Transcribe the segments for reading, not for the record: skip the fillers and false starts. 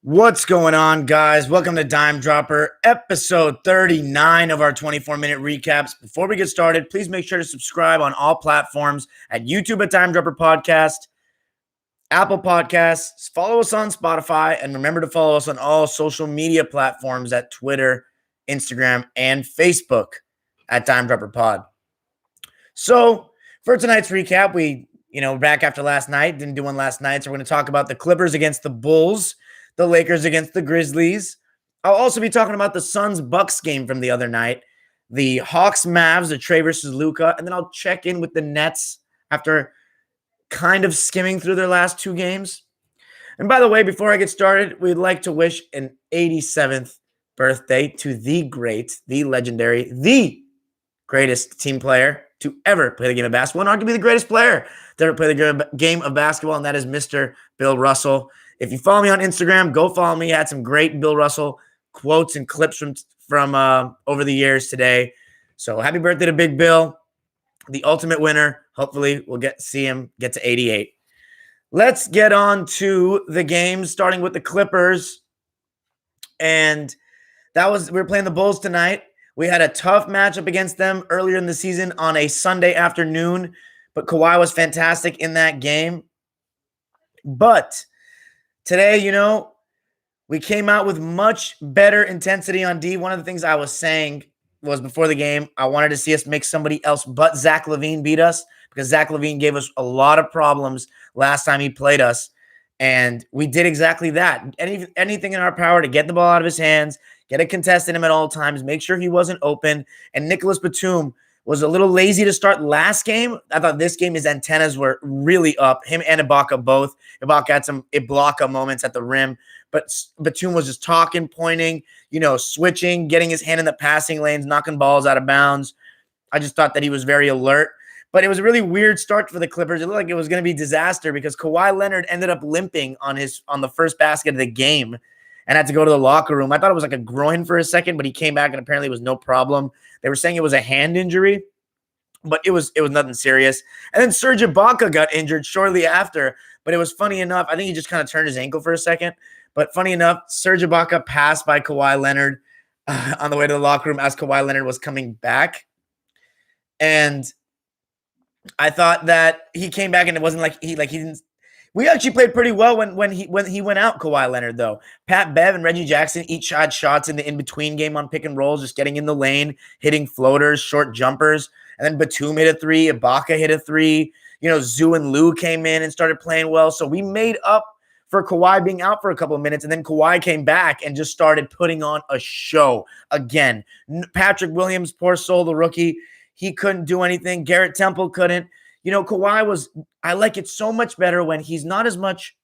What's going on, guys? Welcome to Dime Dropper, episode 39 of our 24-minute recaps. Before we get started, please make sure to subscribe on all platforms at YouTube at Dime Dropper Podcast, Apple Podcasts, follow us on Spotify, and remember to follow us on all social media platforms at Twitter, Instagram, and Facebook at Dime Dropper Pod. So, for tonight's recap, back after last night, didn't do one last night, so we're going to talk about the Clippers against the Bulls, the Lakers against the Grizzlies. I'll also be talking about the Suns-Bucks game from the other night, the Hawks-Mavs, the Trae versus Luka, and then I'll check in with the Nets after kind of skimming through their last two games. And by the way, before I get started, we'd like to wish an 87th birthday to the great, the legendary, the greatest team player to ever play the game of basketball, and arguably the greatest player to ever play the game of basketball, and that is Mr. Bill Russell. If you follow me on Instagram, go follow me. I had some great Bill Russell quotes and clips from over the years today. So happy birthday to Big Bill, the ultimate winner. Hopefully we'll see him get to 88. Let's get on to the games, starting with the Clippers. And we were playing the Bulls tonight. We had a tough matchup against them earlier in the season on a Sunday afternoon, but Kawhi was fantastic in that game. But today, we came out with much better intensity on D. One of the things I was saying was before the game, I wanted to see us make somebody else but Zach LaVine beat us, because Zach LaVine gave us a lot of problems last time he played us, and we did exactly that. Anything in our power to get the ball out of his hands, get a contest in him at all times, make sure he wasn't open. And Nicholas Batum was a little lazy to start last game. I thought this game his antennas were really up. Him and Ibaka both. Ibaka had some Ibaka moments at the rim, but Batum was just talking, pointing, switching, getting his hand in the passing lanes, knocking balls out of bounds. I just thought that he was very alert. But it was a really weird start for the Clippers. It looked like it was going to be disaster because Kawhi Leonard ended up limping on the first basket of the game and had to go to the locker room. I thought it was like a groin for a second, but he came back and apparently it was no problem. They were saying it was a hand injury, but it was nothing serious. And then Serge Ibaka got injured shortly after, but it was funny enough. I think he just kind of turned his ankle for a second. But funny enough, Serge Ibaka passed by Kawhi Leonard on the way to the locker room as Kawhi Leonard was coming back. And I thought that he came back and it wasn't like he didn't. We actually played pretty well when he went out, Kawhi Leonard, though. Pat Bev and Reggie Jackson each had shots in the in-between game on pick and rolls, just getting in the lane, hitting floaters, short jumpers. And then Batum hit a three. Ibaka hit a three. Zoo and Lou came in and started playing well. So we made up for Kawhi being out for a couple of minutes. And then Kawhi came back and just started putting on a show again. Patrick Williams, poor soul, the rookie, he couldn't do anything. Garrett Temple couldn't. Kawhi I like it so much better when he's not as much,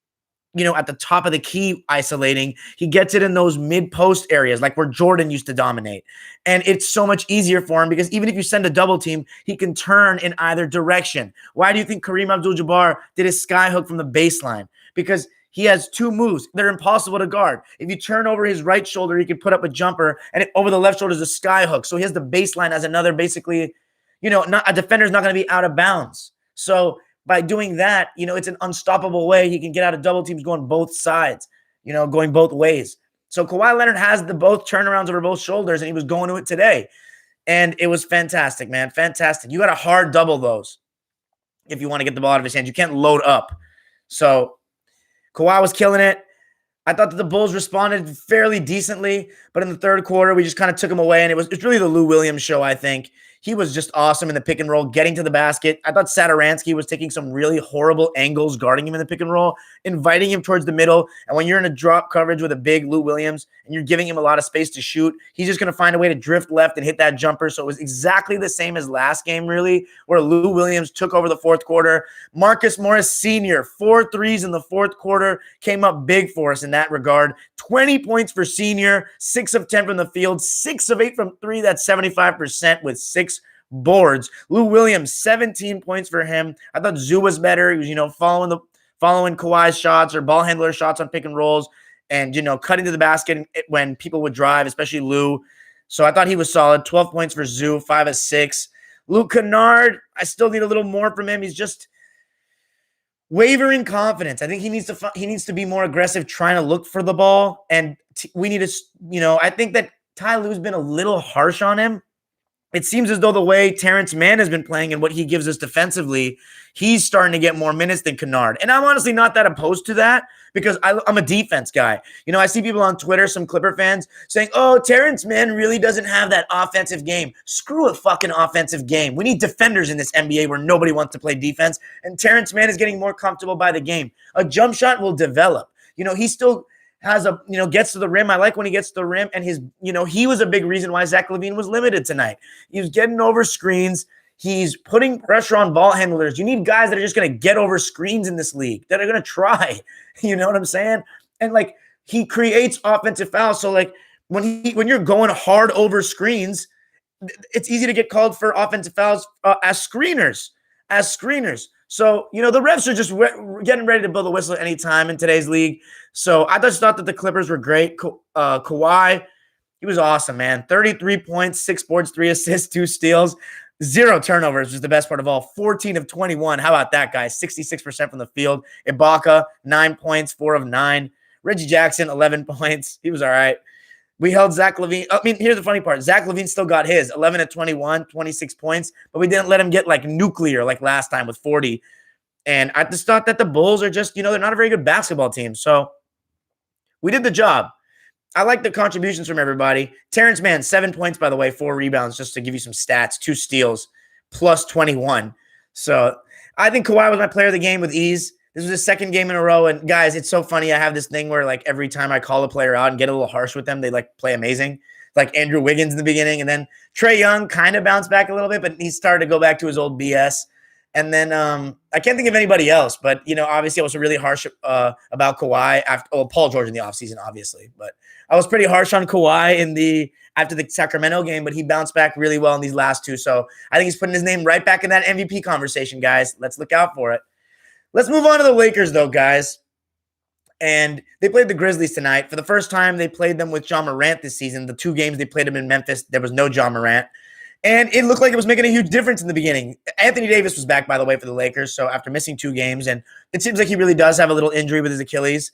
at the top of the key isolating. He gets it in those mid-post areas, like where Jordan used to dominate. And it's so much easier for him because even if you send a double team, he can turn in either direction. Why do you think Kareem Abdul-Jabbar did his sky hook from the baseline? Because he has two moves. They're impossible to guard. If you turn over his right shoulder, he can put up a jumper, and over the left shoulder is a sky hook. So he has the baseline as another, basically, not a defender's not going to be out of bounds. So by doing that, it's an unstoppable way. He can get out of double teams going both sides, going both ways. So Kawhi Leonard has both turnarounds over both shoulders, and he was going to it today. And it was fantastic, man. Fantastic. You got to hard double those if you want to get the ball out of his hands. You can't load up. So Kawhi was killing it. I thought that the Bulls responded fairly decently, but in the third quarter, we just kind of took him away, and it's really the Lou Williams show, I think. He was just awesome in the pick and roll, getting to the basket. I thought Satoransky was taking some really horrible angles, guarding him in the pick and roll, inviting him towards the middle. And when you're in a drop coverage with a big Lou Williams and you're giving him a lot of space to shoot, he's just going to find a way to drift left and hit that jumper. So it was exactly the same as last game, really, where Lou Williams took over the fourth quarter. Marcus Morris Sr., 4 threes in the fourth quarter, came up big for us in that regard. 20 points for Sr., 6 of 10 from the field, 6 of 8 from 3. That's 75% with 6 boards. Lou Williams, 17 points for him. I thought Zoo was better. He was, following Kawhi's shots or ball handler shots on pick and rolls and, cutting to the basket when people would drive, especially Lou. So I thought he was solid. 12 points for Zoo, 5 of 6. Luke Kennard, I still need a little more from him. He's just wavering confidence. I think he needs to be more aggressive trying to look for the ball. And we need to, I think that Ty Lue's been a little harsh on him. It seems as though the way Terrence Mann has been playing and what he gives us defensively, he's starting to get more minutes than Kennard. And I'm honestly not that opposed to that because I'm a defense guy. I see people on Twitter, some Clipper fans, saying, oh, Terrence Mann really doesn't have that offensive game. Screw a fucking offensive game. We need defenders in this NBA where nobody wants to play defense. And Terrence Mann is getting more comfortable by the game. A jump shot will develop. He still has gets to the rim. I like when he gets to the rim, and he was a big reason why Zach LaVine was limited tonight. He was getting over screens. He's putting pressure on ball handlers. You need guys that are just going to get over screens in this league, that are going to try. You know what I'm saying? And he creates offensive fouls. So when you're going hard over screens, it's easy to get called for offensive fouls as screeners. So, the refs are just getting ready to blow the whistle at any time in today's league. So I just thought that the Clippers were great. Kawhi, he was awesome, man. 33 points, 6 boards, 3 assists, 2 steals, 0 turnovers was the best part of all. 14 of 21. How about that, guys? 66% from the field. Ibaka, 9 points, 4 of 9. Reggie Jackson, 11 points. He was all right. We held Zach LaVine. Here's the funny part. Zach LaVine still got his 11 of 21, 26 points, but we didn't let him get nuclear like last time with 40. And I just thought that the Bulls are just, they're not a very good basketball team. So we did the job. I like the contributions from everybody. Terrence Mann, 7 points, by the way, 4 rebounds, just to give you some stats, 2 steals, plus 21. So I think Kawhi was my player of the game with ease. This was his second game in a row. And guys, it's so funny. I have this thing where every time I call a player out and get a little harsh with them, they play amazing. Like Andrew Wiggins in the beginning. And then Trae Young kind of bounced back a little bit, but he started to go back to his old BS. And then I can't think of anybody else, but, obviously I was really harsh about Kawhi Paul George in the offseason, obviously. But I was pretty harsh on Kawhi after the Sacramento game, but he bounced back really well in these last 2. So I think he's putting his name right back in that MVP conversation, guys. Let's look out for it. Let's move on to the Lakers, though, guys. And they played the Grizzlies tonight. For the first time, they played them with John Morant this season. The 2 games they played them in Memphis, there was no John Morant. And it looked like it was making a huge difference in the beginning. Anthony Davis was back, by the way, for the Lakers. So after missing 2 games, and it seems like he really does have a little injury with his Achilles.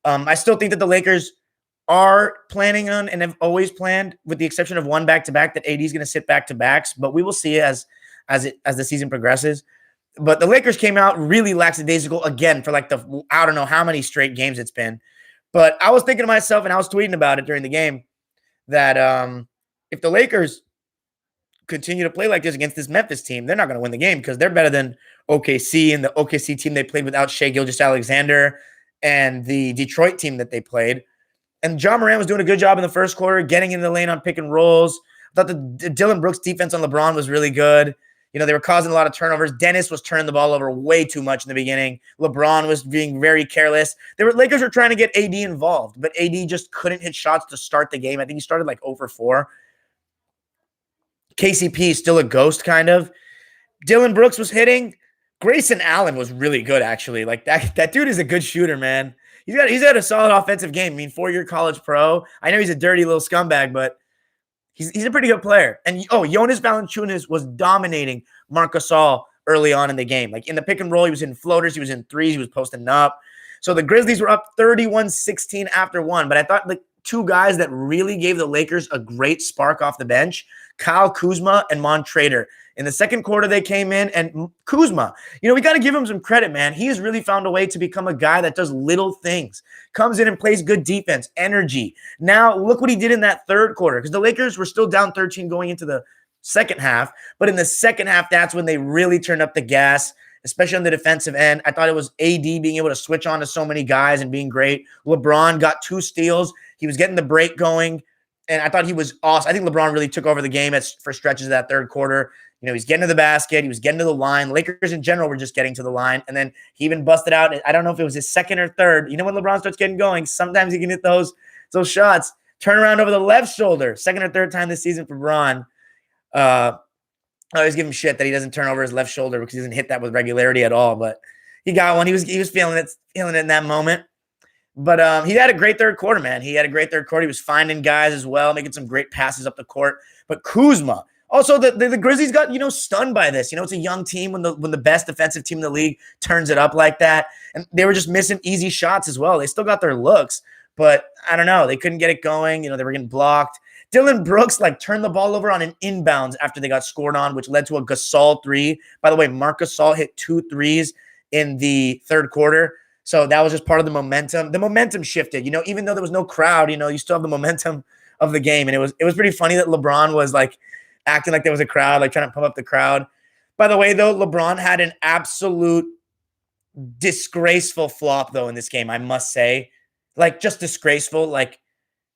I still think that the Lakers are planning on and have always planned, with the exception of one back-to-back, that AD is going to sit back-to-backs. But we will see as the season progresses. But the Lakers came out really lackadaisical again for I don't know how many straight games it's been. But I was thinking to myself, and I was tweeting about it during the game, that if the Lakers continue to play like this against this Memphis team, they're not going to win the game because they're better than OKC, and the OKC team they played without Shai Gilgeous-Alexander, and the Detroit team that they played. And John Morant was doing a good job in the first quarter, getting in the lane on pick and rolls. I thought the Dylan Brooks defense on LeBron was really good. They were causing a lot of turnovers. Dennis was turning the ball over way too much in the beginning. LeBron was being very careless. Lakers were trying to get AD involved, but AD just couldn't hit shots to start the game. I think he started 0 for 4. KCP is still a ghost, kind of. Dylan Brooks was hitting. Grayson Allen was really good, actually. That dude is a good shooter, man. He's got a solid offensive game. 4-year college pro. I know he's a dirty little scumbag, but he's a pretty good player. And Jonas Valanciunas was dominating Marc Gasol early on in the game. In the pick and roll, he was in floaters, he was in threes, he was posting up. So the Grizzlies were up 31-16 after 1. But I thought 2 guys that really gave the Lakers a great spark off the bench, Kyle Kuzma and Montrezl. In the second quarter, they came in, and Kuzma, we got to give him some credit, man. He has really found a way to become a guy that does little things, comes in and plays good defense, energy. Now, look what he did in that third quarter, because the Lakers were still down 13 going into the second half, but in the second half, that's when they really turned up the gas, especially on the defensive end. I thought it was AD being able to switch on to so many guys and being great. LeBron got 2 steals. He was getting the break going, and I thought he was awesome. I think LeBron really took over the game for stretches of that third quarter. He's getting to the basket. He was getting to the line. Lakers in general were just getting to the line. And then he even busted out. I don't know if it was his second or third. When LeBron starts getting going, sometimes he can hit those shots. Turn around over the left shoulder. Second or third time this season for Bron. I always give him shit that he doesn't turn over his left shoulder because he doesn't hit that with regularity at all. But he got one. He was feeling it in that moment. But he had a great third quarter, man. He had a great third quarter. He was finding guys as well, making some great passes up the court. But Kuzma, Also, the Grizzlies got, stunned by this. It's a young team when the best defensive team in the league turns it up like that. And they were just missing easy shots as well. They still got their looks, but I don't know. They couldn't get it going. They were getting blocked. Dylan Brooks turned the ball over on an inbounds after they got scored on, which led to a Gasol three. By the way, Marc Gasol hit 2 threes in the third quarter. So that was just part of the momentum. The momentum shifted. Even though there was no crowd, you still have the momentum of the game. And it was pretty funny that LeBron was acting like there was a crowd, trying to pump up the crowd. By the way, though, LeBron had an absolute disgraceful flop, though, in this game, I must say. Just disgraceful,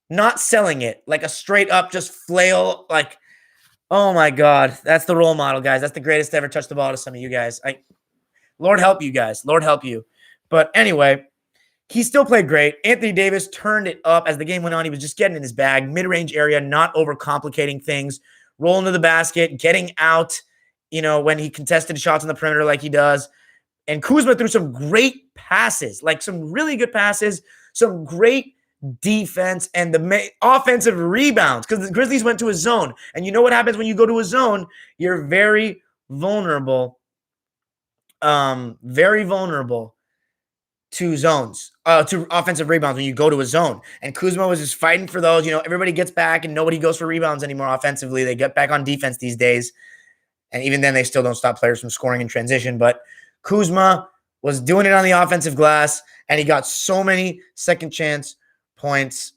not selling it, a straight up just flail, oh my God, that's the role model, guys. That's the greatest to ever touch the ball to some of you guys. Lord help you guys. Lord help you. But anyway, he still played great. Anthony Davis turned it up as the game went on. He was just getting in his bag, mid-range area, not overcomplicating things, rolling to the basket, getting out, when he contested shots on the perimeter like he does. And Kuzma threw some great passes, some really good passes, some great defense, and the offensive rebounds, because the Grizzlies went to a zone. And you know what happens when you go to a zone? You're very vulnerable to zones, to offensive rebounds when you go to a zone. And Kuzma was just fighting for those. Everybody gets back and nobody goes for rebounds anymore offensively. They get back on defense these days. And even then, they still don't stop players from scoring in transition. But Kuzma was doing it on the offensive glass, and he got so many second chance points.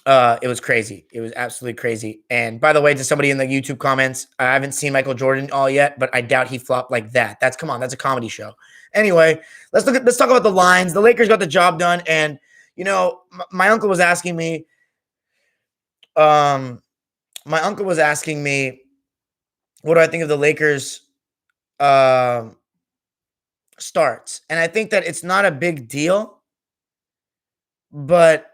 It was crazy. It was absolutely crazy. And by the way, to somebody in the YouTube comments, I haven't seen Michael Jordan all yet, but I doubt he flopped like that. That's a comedy show. Anyway, let's talk about the lines. The Lakers got the job done, and my uncle was asking me. My uncle was asking me, what do I think of the Lakers starts? And I think that it's not a big deal, but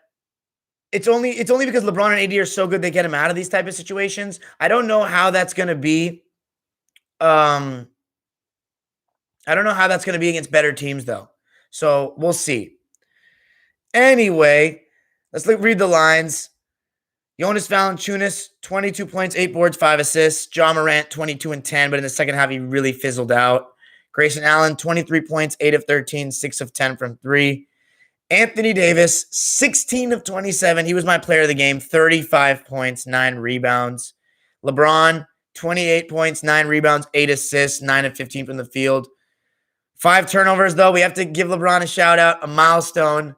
it's only because LeBron and AD are so good they get him out of these type of situations. I don't know how that's going to be. I don't know how that's going to be against better teams, though. So we'll see. Anyway, let's read the lines. Jonas Valanciunas, 22 points, 8 boards, 5 assists. Ja Morant, 22 and 10, but in the second half, he really fizzled out. Grayson Allen, 23 points, 8 of 13, 6 of 10 from 3. Anthony Davis, 16 of 27. He was my player of the game, 35 points, 9 rebounds. LeBron, 28 points, 9 rebounds, 8 assists, 9 of 15 from the field. 5 turnovers, though. We have to give LeBron a shout-out, a milestone.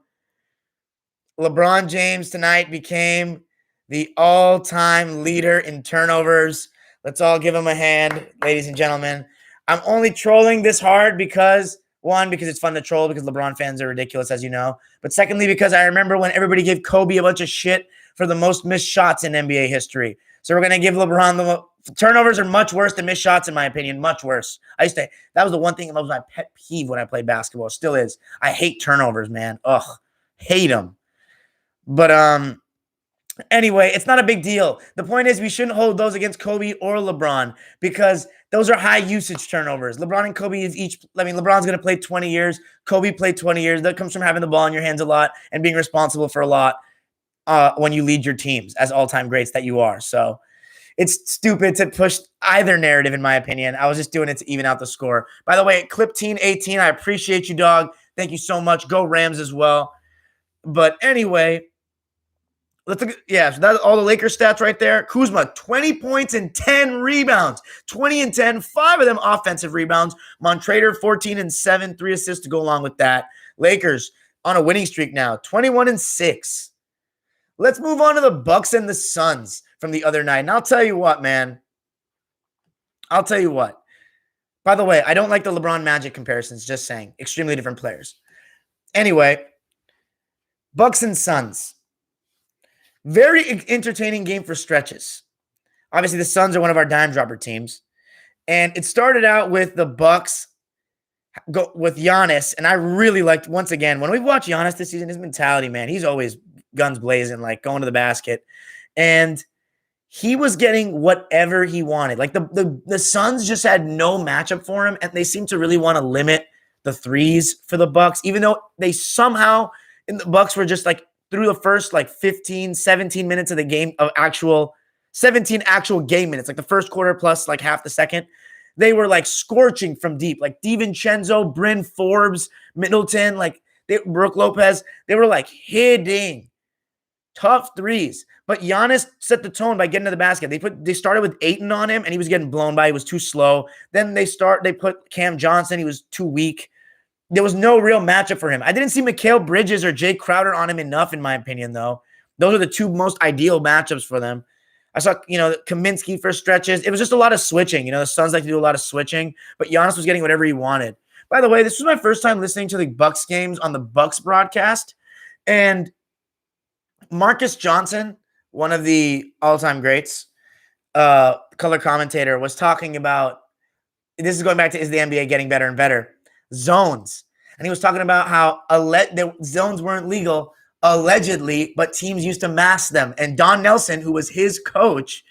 LeBron James tonight became the all-time leader in turnovers. Let's all give him a hand, ladies and gentlemen. I'm only trolling this hard because, one, because it's fun to troll because LeBron fans are ridiculous, as you know. But secondly, because I remember when everybody gave Kobe a bunch of shit for the most missed shots in NBA history. So we're going to give LeBron the turnovers are much worse than missed shots, in my opinion, much worse. That was the one thing that was my pet peeve when I played basketball. It still is. I hate turnovers, man. Ugh, hate them. But anyway, it's not a big deal. The point is we shouldn't hold those against Kobe or LeBron because those are high usage turnovers. LeBron and Kobe is LeBron's going to play 20 years. Kobe played 20 years. That comes from having the ball in your hands a lot and being responsible for a lot when you lead your teams as all-time greats that you are. So it's stupid to push either narrative, in my opinion. I was just doing it to even out the score. By the way, Clipteen18, I appreciate you, dog. Thank you so much. Go Rams as well. But anyway, let's look at, so that's all the Lakers stats right there. Kuzma, 20 points and 10 rebounds. 20 and 10, 5 of them offensive rebounds. Montrader, 14 and 7, 3 assists to go along with that. Lakers on a winning streak now, 21 and 6. Let's move on to the Bucks and the Suns from the other night. And I'll tell you what, man. I'll tell you what. By the way, I don't like the LeBron Magic comparisons, just saying. Extremely different players. Anyway, Bucks and Suns. Very entertaining game for stretches. Obviously, the Suns are one of our dime dropper teams. And it started out with the Bucks with Giannis. And I really liked, once again, when we watch Giannis this season, his mentality, man, he's always guns blazing, going to the basket. And he was getting whatever he wanted. The Suns just had no matchup for him, and they seem to really want to limit the threes for the Bucks, even though they somehow, in the Bucks, were just through the first 15, 17 minutes of the game of actual 17 actual game minutes, like the first quarter plus like half the second. They were like scorching from deep, like DiVincenzo, Bryn Forbes, Middleton, like Brooke Lopez. They were like hitting tough threes. But Giannis set the tone by getting to the basket. They started with Ayton on him, and he was getting blown by. He was too slow. Then they put Cam Johnson. He was too weak. There was no real matchup for him. I didn't see Mikal Bridges or Jay Crowder on him enough, in my opinion, though. Those are the two most ideal matchups for them. I saw, Kaminsky for stretches. It was just a lot of switching. The Suns like to do a lot of switching, but Giannis was getting whatever he wanted. By the way, this was my first time listening to the Bucks games on the Bucks broadcast, and Marcus Johnson, one of the all-time greats, color commentator, was talking about, this is going back to, is the NBA getting better and better? Zones. And he was talking about how the zones weren't legal, allegedly, but teams used to mask them. And Don Nelson, who was his coach,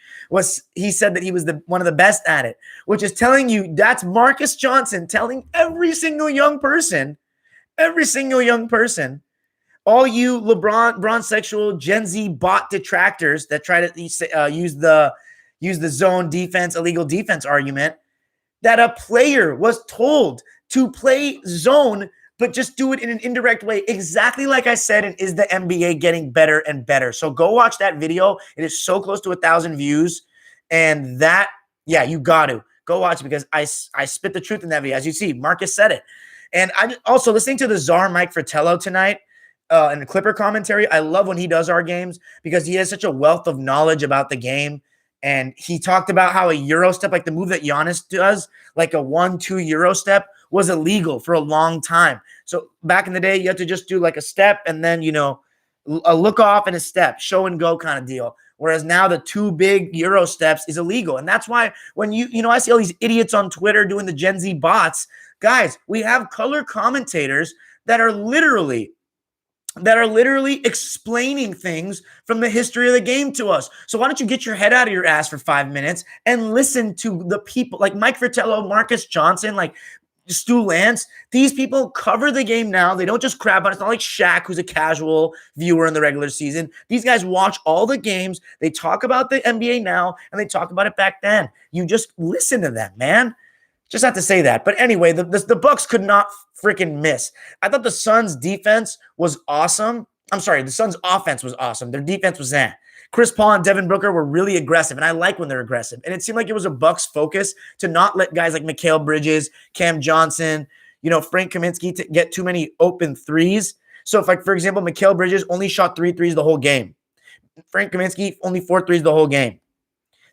he said that he was one of the best at it, which is telling you that's Marcus Johnson telling every single young person, all you LeBron sexual Gen Z bot detractors that try to use the zone defense, illegal defense argument, that a player was told to play zone, but just do it in an indirect way, exactly like I said, and is the NBA getting better and better? So go watch that video. It is so close to 1,000 views. And you got to go watch it, because I spit the truth in that video. As you see, Marcus said it. And I also listening to the Czar Mike Fratello tonight in the Clipper commentary. I love when he does our games, because he has such a wealth of knowledge about the game. And he talked about how a Euro step, like the move that Giannis does, like a 1-2 Euro step, was illegal for a long time. So back in the day, you had to just do like a step and then, a look off and a step, show and go kind of deal. Whereas now the 2 big Euro steps is illegal. And that's why when I see all these idiots on Twitter doing the Gen Z bots, guys, we have color commentators that are literally explaining things from the history of the game to us. So why don't you get your head out of your ass for 5 minutes and listen to the people like Mike Fratello, Marcus Johnson, like Stu Lance. These people cover the game now. They don't just crap on it. It's not like Shaq, who's a casual viewer in the regular season. These guys watch all the games. They talk about the NBA now, and they talk about it back then. You just listen to them, man. Just have to say that. But anyway, the Bucks could not freaking miss. I thought the Suns' defense was awesome. I'm sorry, the Suns' offense was awesome. Their defense was that. Chris Paul and Devin Booker were really aggressive, and I like when they're aggressive. And it seemed like it was a Bucks focus to not let guys like Mikal Bridges, Cam Johnson, Frank Kaminsky to get too many open threes. So if, like, for example, Mikal Bridges only shot 3 threes the whole game. Frank Kaminsky only 4 threes the whole game.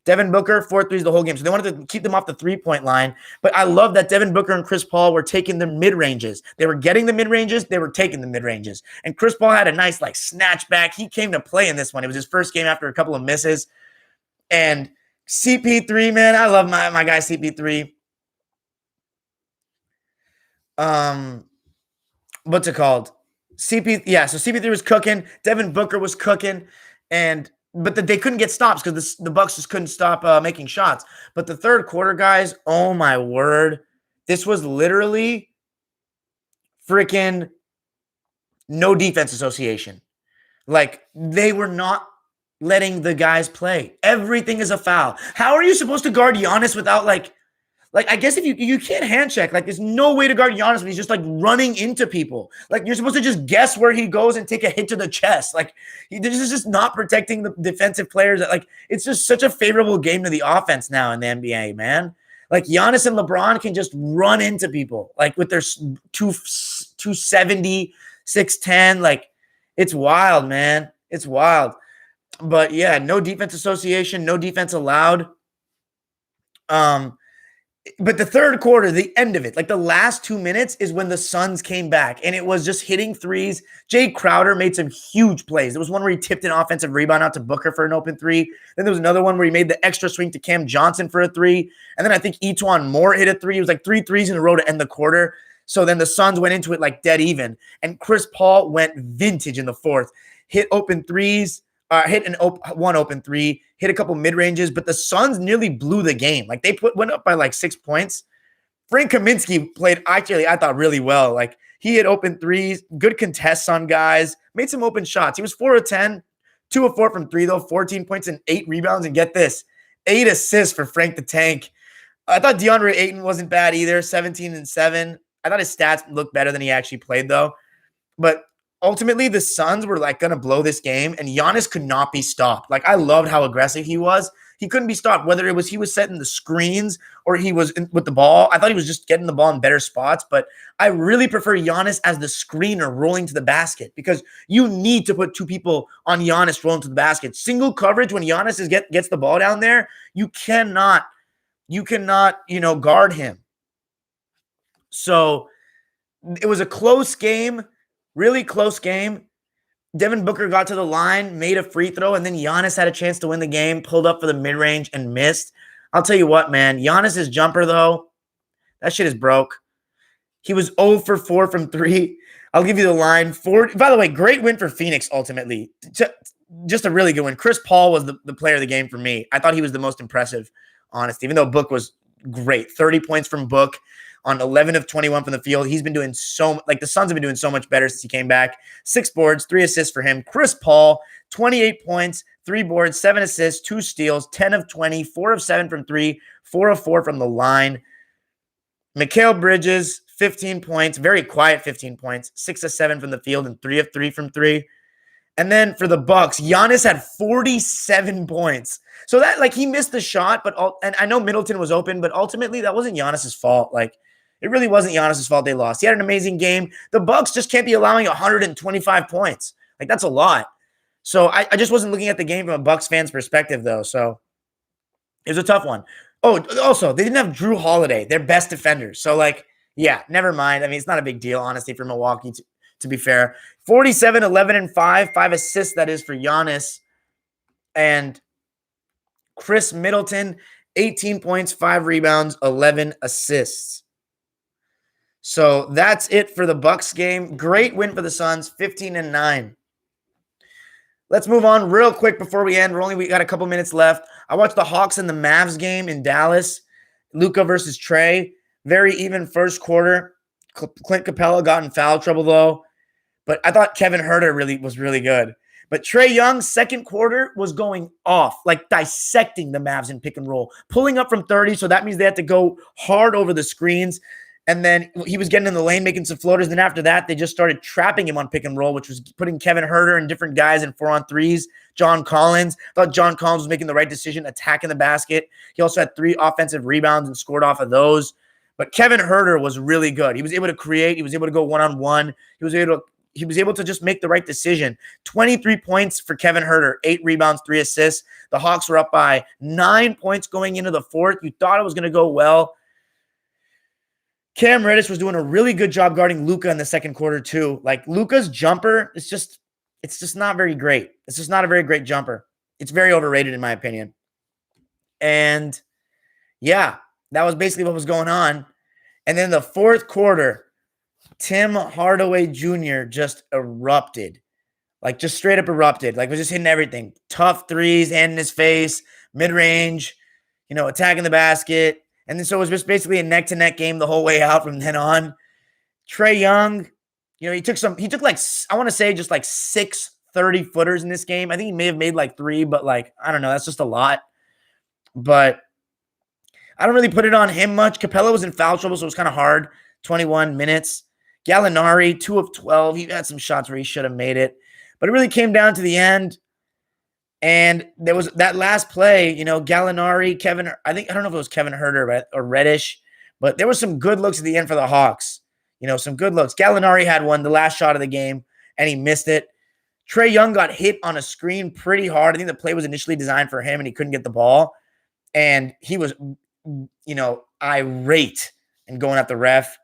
Devin Booker, 4 threes the whole game. So they wanted to keep them off the three-point line. But I love that Devin Booker and Chris Paul were taking the mid-ranges. They were getting the mid-ranges. They were taking the mid-ranges. And Chris Paul had a nice, snatch back. He came to play in this one. It was his first game after a couple of misses. And CP3, man, I love my guy CP3. What's it called? So CP3 was cooking. Devin Booker was cooking. But they couldn't get stops because the Bucks just couldn't stop making shots. But the third quarter, guys, oh my word. This was literally freaking no defense association. Like, they were not letting the guys play. Everything is a foul. How are you supposed to guard Giannis without, I guess if you can't hand check, there's no way to guard Giannis when he's just running into people. You're supposed to just guess where he goes and take a hit to the chest. This is just not protecting the defensive players. It's just such a favorable game to the offense now in the NBA, man. Giannis and LeBron can just run into people with their 270, 6'10. It's wild, man. It's wild. But yeah, no defense association, no defense allowed. But the third quarter, the end of it, the last 2 minutes is when the Suns came back, and it was just hitting threes. Jay Crowder made some huge plays. There was one where he tipped an offensive rebound out to Booker for an open 3. Then there was another one where he made the extra swing to Cam Johnson for a 3. And then I think Etuan Moore hit a 3. It was 3 threes in a row to end the quarter. So then the Suns went into it dead even. And Chris Paul went vintage in the fourth. Hit open threes. One open 3, hit a couple mid-ranges, but the Suns nearly blew the game. They went up by 6 points. Frank Kaminsky played actually, I thought, really well. He hit open 3s, good contests on guys, made some open shots. He was 4 of 10, 2 of 4 from 3, though, 14 points and 8 rebounds. And get this, 8 assists for Frank the Tank. I thought DeAndre Ayton wasn't bad either, 17 and 7. I thought his stats looked better than he actually played, though. But ultimately, the Suns were like going to blow this game, and Giannis could not be stopped. Like, I loved how aggressive he was. He couldn't be stopped, whether it was he was setting the screens or he was with the ball. I thought he was just getting the ball in better spots, but I really prefer Giannis as the screener rolling to the basket because you need to put 2 people on Giannis rolling to the basket. Single coverage when Giannis gets the ball down there, you cannot, guard him. So it was a close game, really close game. Devin Booker got to the line, made a free throw, and then Giannis had a chance to win the game, pulled up for the mid-range and missed. I'll tell you what, man. Giannis's jumper, though, that shit is broke. He was 0 for 4 from 3. I'll give you the line. By the way, great win for Phoenix, ultimately. Just a really good win. Chris Paul was the player of the game for me. I thought he was the most impressive, honestly, even though Book was great. 30 points from Book on 11 of 21 from the field. He's been doing the Suns have been doing so much better since he came back. 6 boards, 3 assists for him. Chris Paul, 28 points, 3 boards, 7 assists, 2 steals, 10 of 20, 4 of 7 from 3, 4 of 4 from the line. Mikal Bridges, 15 points, very quiet 15 points, 6 of 7 from the field and 3 of 3 from 3. And then for the Bucks, Giannis had 47 points. So that, he missed the shot, and I know Middleton was open, but ultimately that wasn't Giannis's fault. It really wasn't Giannis's fault they lost. He had an amazing game. The Bucks just can't be allowing 125 points. That's a lot. So I just wasn't looking at the game from a Bucks fan's perspective, though. So it was a tough one. Oh, also, they didn't have Drew Holiday, their best defender. So, yeah, never mind. I mean, it's not a big deal, honestly, for Milwaukee, to be fair. 47, 11, and 5. 5 assists, that is, for Giannis. And Chris Middleton, 18 points, 5 rebounds, 11 assists. So that's it for the Bucks game. Great win for the Suns, 15 and 9. Let's move on real quick before we end. We got a couple minutes left. I watched the Hawks and the Mavs game in Dallas. Luka versus Trey. Very even first quarter. Clint Capella got in foul trouble, though. But I thought Kevin Huerter was really good. But Trae Young, second quarter, was going off, dissecting the Mavs in pick and roll. Pulling up from 30, so that means they had to go hard over the screens. And then he was getting in the lane, making some floaters. Then after that, they just started trapping him on pick and roll, which was putting Kevin Huerter and different guys in 4-on-3s. John Collins. I thought John Collins was making the right decision, attacking the basket. He also had 3 offensive rebounds and scored off of those. But Kevin Huerter was really good. He was able to create. He was able to go one-on-one. He was able to just make the right decision. 23 points for Kevin Huerter, 8 rebounds, 3 assists. The Hawks were up by 9 points going into the fourth. You thought it was going to go well. Cam Reddish was doing a really good job guarding Luka in the second quarter, too. Luka's jumper, it's just not very great. It's just not a very great jumper. It's very overrated, in my opinion. And, yeah, that was basically what was going on. And then the fourth quarter, Tim Hardaway Jr. just erupted. Just straight up erupted. Was just hitting everything. Tough threes, hand in his face, mid-range, attacking the basket. And then so it was just basically a neck-to-neck game the whole way out from then on. Trae Young, he took I want to say just 6 30-footers in this game. I think he may have made 3, but I don't know. That's just a lot. But I don't really put it on him much. Capella was in foul trouble, so it was kind of hard. 21 minutes. Gallinari, 2 of 12. He had some shots where he should have made it. But it really came down to the end. And there was that last play, Gallinari, I don't know if it was Kevin Huerter or Reddish, but there was some good looks at the end for the Hawks. Some good looks. Gallinari had one, the last shot of the game, and he missed it. Trae Young got hit on a screen pretty hard. I think the play was initially designed for him, and he couldn't get the ball. And he was, irate and going at the ref.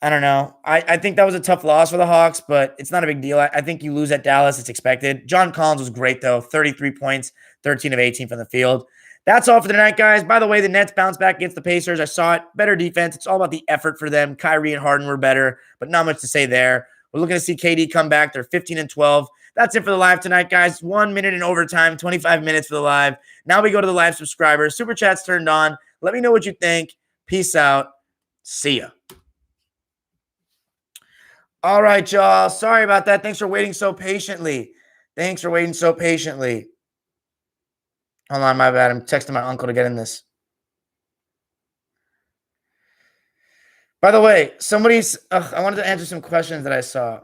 I don't know. I think that was a tough loss for the Hawks, but it's not a big deal. I think you lose at Dallas. It's expected. John Collins was great, though. 33 points, 13 of 18 from the field. That's all for the night, guys. By the way, the Nets bounced back against the Pacers. I saw it. Better defense. It's all about the effort for them. Kyrie and Harden were better, but not much to say there. We're looking to see KD come back. They're 15 and 12. That's it for the live tonight, guys. 1 minute in overtime, 25 minutes for the live. Now we go to the live subscribers. Super Chat's turned on. Let me know what you think. Peace out. See ya. All right, y'all. Sorry about that. Thanks for waiting so patiently. Thanks for waiting so patiently. Hold on, my bad. I'm texting my uncle to get in this. By the way, I wanted to answer some questions that I saw.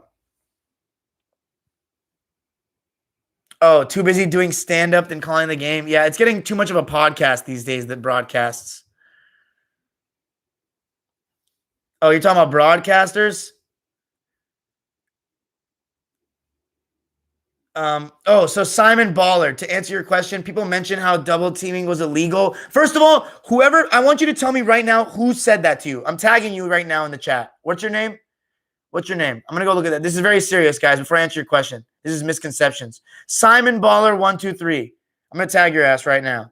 Oh, too busy doing stand-up than calling the game. Yeah, it's getting too much of a podcast these days, the broadcasts. Oh, you're talking about broadcasters? So Simon Baller, to answer your question, people mention how double teaming was illegal. First of all, I want you to tell me right now who said that to you. I'm tagging you right now in the chat. What's your name? What's your name? I'm going to go look at that. This is very serious, guys, before I answer your question. This is misconceptions. Simon Baller 123. I'm going to tag your ass right now.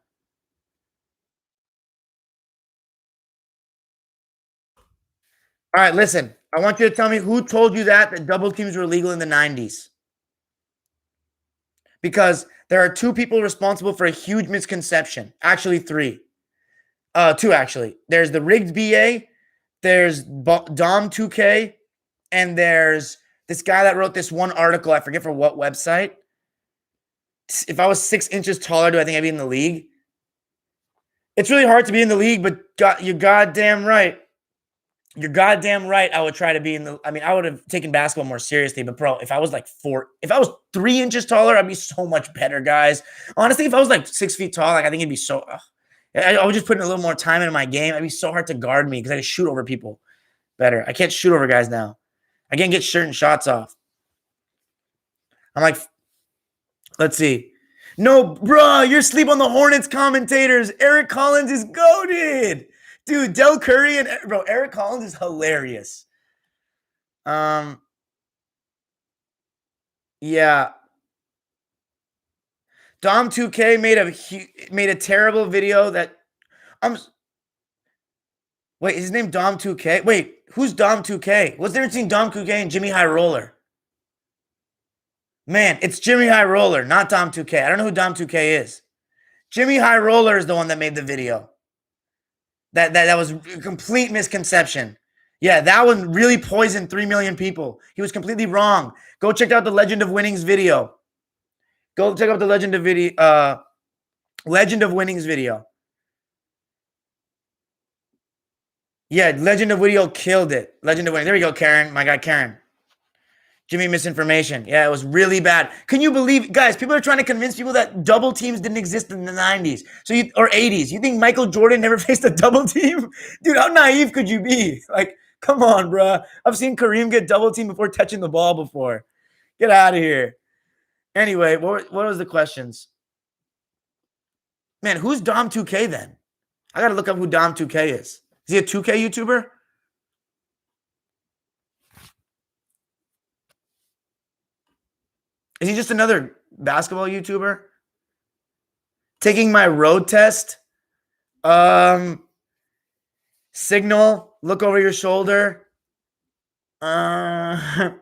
All right, listen. I want you to tell me who told you that double teams were illegal in the 90s. Because there are two people responsible for a huge misconception. Actually, three. Two, actually. There's the rigged BA, there's Dom 2K, and there's this guy that wrote this one article. I forget for what website. If I was 6 inches taller, do I think I'd be in the league? It's really hard to be in the league, but you're goddamn right. You're goddamn right. I would try to be in the. I mean, I would have taken basketball more seriously, but bro, if I was 3 inches taller, I'd be so much better, guys. Honestly, if I was 6 feet tall, I think it'd be so. I would just put in a little more time into my game. It'd be so hard to guard me because I just shoot over people better. I can't shoot over guys now. I can't get certain shots off. I'm let's see. No, bro, you're asleep on the Hornets commentators. Eric Collins is goated. Dude, Del Curry and Eric Collins is hilarious. Yeah. Dom 2K made a terrible video that Wait, is his name Dom 2K? Wait, who's Dom 2K? What's the difference between Dom 2K and Jimmy High Roller? Man, it's Jimmy High Roller, not Dom 2K. I don't know who Dom 2K is. Jimmy High Roller is the one that made the video. That was a complete misconception. Yeah, that one really poisoned 3 million people. He was completely wrong. Go check out the Legend of Winnings video. Go check out the Legend of Winnings video. Yeah, Legend of Video killed it. Legend of Winning. There we go, Karen. My guy, Karen. Jimmy misinformation. Yeah, it was really bad. Can you believe, guys, people are trying to convince people that double teams didn't exist in the 90s or 80s. You think Michael Jordan never faced a double team? Dude, how naive could you be? Come on, bro. I've seen Kareem get double teamed before touching the ball before. Get out of here. Anyway, what was the questions? Man, who's Dom 2K then? I got to look up who Dom 2K is. Is he a 2K YouTuber? Is he just another basketball YouTuber? Taking my road test. Signal. Look over your shoulder. Don't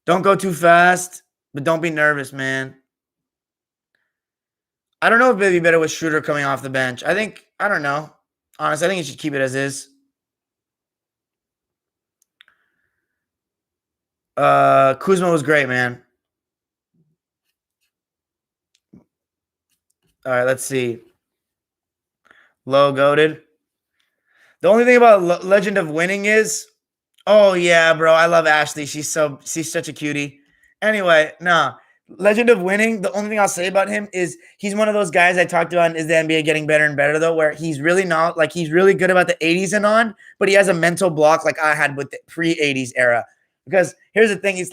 go too fast, but don't be nervous, man. I don't know if it'd be better with Schroeder coming off the bench. I don't know. Honestly, I think you should keep it as is. Kuzma was great, man. All right, let's see. Low goated. The only thing about Legend of Winning is, oh yeah, bro, I love Ashley. She's such a cutie. Anyway, nah. Legend of Winning, the only thing I'll say about him is he's one of those guys I talked about. Is the NBA getting better and better, though, where he's really not he's really good about the 80s and on, but he has a mental block like I had with the pre-80s era. Because here's the thing, he's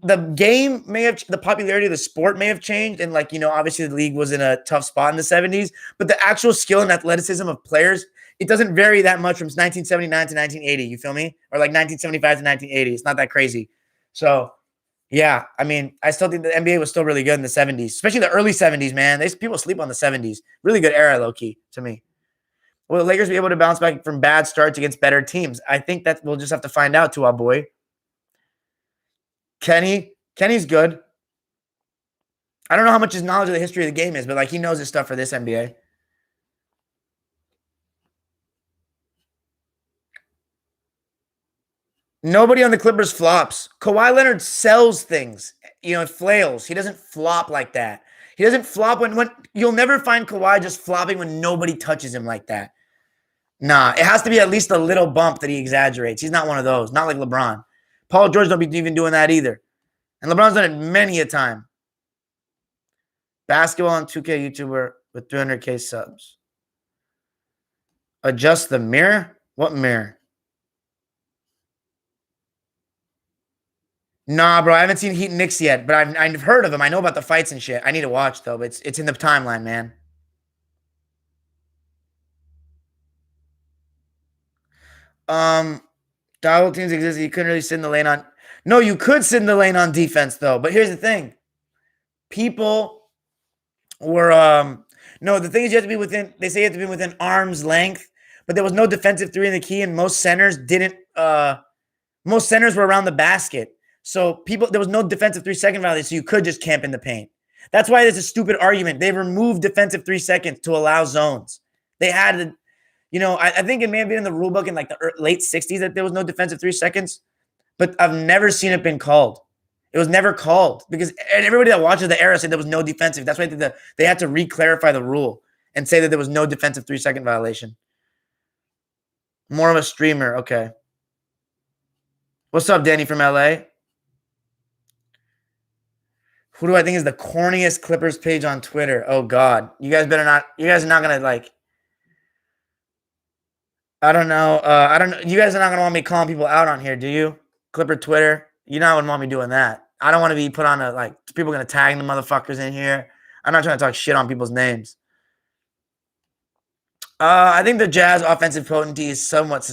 the game the popularity of the sport may have changed. And obviously the league was in a tough spot in the 70s, but the actual skill and athleticism of players, it doesn't vary that much from 1979 to 1980. You feel me? Or 1975 to 1980. It's not that crazy. So, yeah, I mean, I still think the NBA was still really good in the 70s, especially the early 70s, man. People sleep on the 70s. Really good era, low-key, to me. Will the Lakers be able to bounce back from bad starts against better teams? I think that we'll just have to find out to our boy. Kenny's good. I don't know how much his knowledge of the history of the game is, but he knows his stuff for this NBA. Nobody on the Clippers flops. Kawhi Leonard sells things. flails. He doesn't flop like that. He doesn't flop when you'll never find Kawhi just flopping when nobody touches him like that. Nah, it has to be at least a little bump that he exaggerates. He's not one of those. Not like LeBron. Paul George don't be even doing that either. And LeBron's done it many a time. Basketball on 2K YouTuber with 300K subs. Adjust the mirror? What mirror? Nah, bro, I haven't seen Heat and Knicks yet, but I've heard of them. I know about the fights and shit. I need to watch, though. But it's in the timeline, man. Double teams exist. You couldn't really sit in the lane on. No, you could sit in the lane on defense, though. But here's the thing. People were no, the thing is you have to be within, they say you have to be within arm's length, but there was no defensive three in the key, and most centers were around the basket. So there was no defensive 3 second value, so you could just camp in the paint. That's why there's a stupid argument. They removed defensive 3 seconds to allow zones. They had to, I think it may have been in the rule book in like the late 60s that there was no defensive 3 seconds, but I've never seen it been called. It was never called because everybody that watches the era said there was no defensive. That's why they had to re-clarify the rule and say that there was no defensive 3 second violation. More of a streamer. Okay. What's up, Danny from LA? Who do I think is the corniest Clippers page on Twitter? Oh, God. You guys are not going to like. I don't know. You guys are not going to want me calling people out on here, do you? Clipper Twitter. You know I wouldn't want me doing that. I don't want to be put on people going to tag the motherfuckers in here. I'm not trying to talk shit on people's names. I think the Jazz offensive potency is somewhat,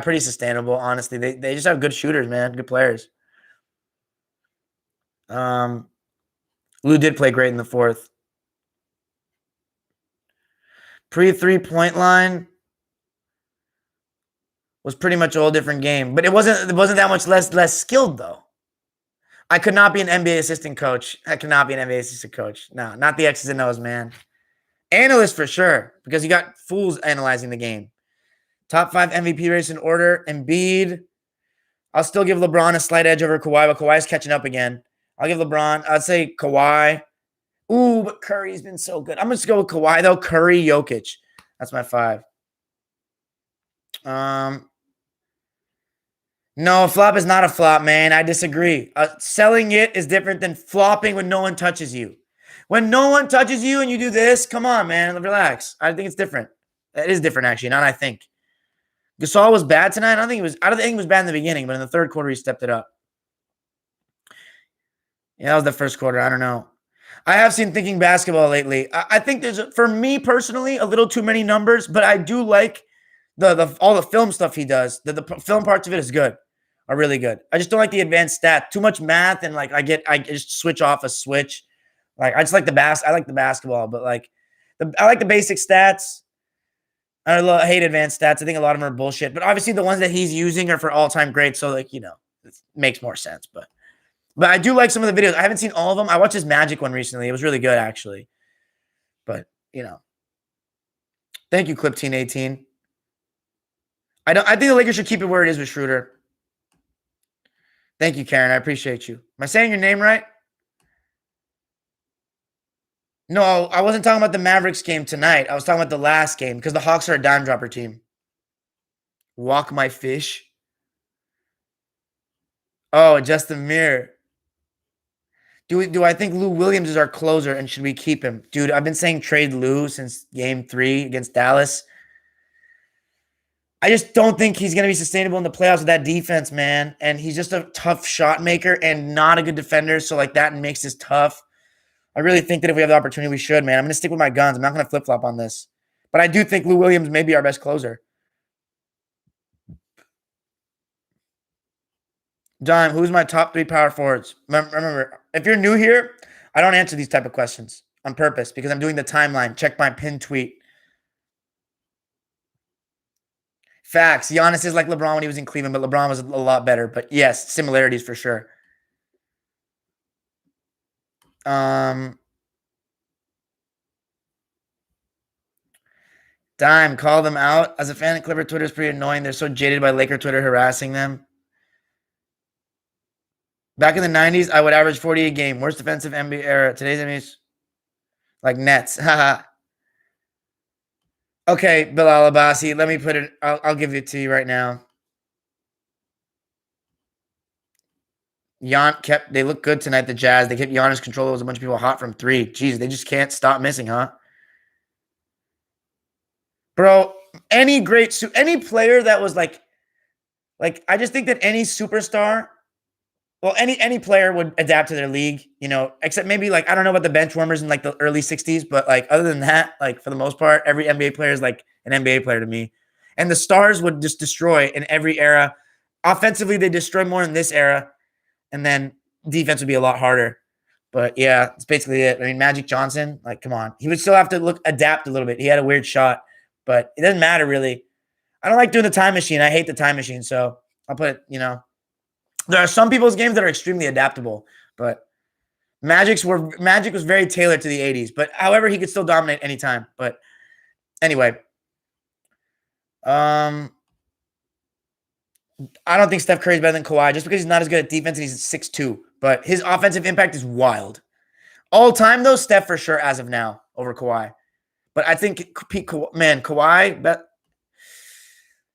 pretty sustainable, honestly. They just have good shooters, man. Good players. Lou did play great in the fourth. Pre-3-point line was pretty much a whole different game. But it wasn't that much less skilled, though. I could not be an NBA assistant coach. I could not be an NBA assistant coach. No, not the X's and O's, man. Analyst for sure, because you got fools analyzing the game. Top 5 MVP race in order. Embiid. I'll still give LeBron a slight edge over Kawhi, but Kawhi's catching up again. I'll give LeBron. I'd say Kawhi. Ooh, but Curry's been so good. I'm going to go with Kawhi, though. Curry, Jokic. That's my 5. No, a flop is not a flop, man. I disagree. Selling it is different than flopping when no one touches you. When no one touches you and you do this, come on, man. Relax. I think it's different. It is different, actually. Not I think. Gasol was bad tonight. I don't think he was bad in the beginning, but in the third quarter, he stepped it up. Yeah, that was the first quarter. I don't know. I have seen Thinking Basketball lately. I think there's, for me personally, a little too many numbers, but I do like all the film stuff he does. The film parts of it is good, are really good. I just don't like the advanced stat. Too much math, and I just switch off a switch. I just like I like the basketball, but I like the basic stats. I hate advanced stats. I think a lot of them are bullshit. But obviously the ones that he's using are for all-time greats, so it makes more sense. But I do like some of the videos. I haven't seen all of them. I watched his Magic one recently. It was really good, actually. But, thank you, Clip18. I think the Lakers should keep it where it is with Schroeder. Thank you, Karen. I appreciate you. Am I saying your name right? No, I wasn't talking about the Mavericks game tonight. I was talking about the last game because the Hawks are a dime dropper team. Walk my fish. Oh, adjust the mirror. Do I think Lou Williams is our closer, and should we keep him? Dude, I've been saying trade Lou since game 3 against Dallas. I just don't think he's going to be sustainable in the playoffs with that defense, man. And he's just a tough shot maker and not a good defender, so that makes this tough. I really think that if we have the opportunity, we should, man. I'm going to stick with my guns. I'm not going to flip-flop on this. But I do think Lou Williams may be our best closer. Dime, who's my top 3 power forwards? Remember, if you're new here, I don't answer these type of questions on purpose because I'm doing the timeline. Check my pinned tweet. Facts. Giannis is like LeBron when he was in Cleveland, but LeBron was a lot better. But yes, similarities for sure. Dime, call them out. As a fan of Clipper, Twitter is pretty annoying. They're so jaded by Laker Twitter harassing them. Back in the 90s, I would average 40 a game. Worst defensive NBA era. Today's NBA, like Nets. Haha. Okay, Bilal Abbasi. Let me put it. I'll give it to you right now. They look good tonight, the Jazz. They kept Giannis control. There was a bunch of people hot from three. Jeez, they just can't stop missing, huh? Bro, any player that was like I just think that any superstar, well, any player would adapt to their league, except maybe like I don't know about the bench warmers in like the early 60s, but like other than that, like for the most part, every NBA player is like an NBA player to me. And the stars would just destroy in every era. Offensively, they destroy more in this era, and then defense would be a lot harder. But yeah, that's basically it. I mean, Magic Johnson, like, come on. He would still have to adapt a little bit. He had a weird shot, but it doesn't matter really. I don't like doing the time machine. I hate the time machine. So I'll put, there are some people's games that are extremely adaptable, but Magic was very tailored to the 80s. But however, he could still dominate anytime. But anyway, I don't think Steph Curry's better than Kawhi just because he's not as good at defense and he's 6'2". But his offensive impact is wild. All time, though, Steph for sure as of now over Kawhi. But I think, Kawhi,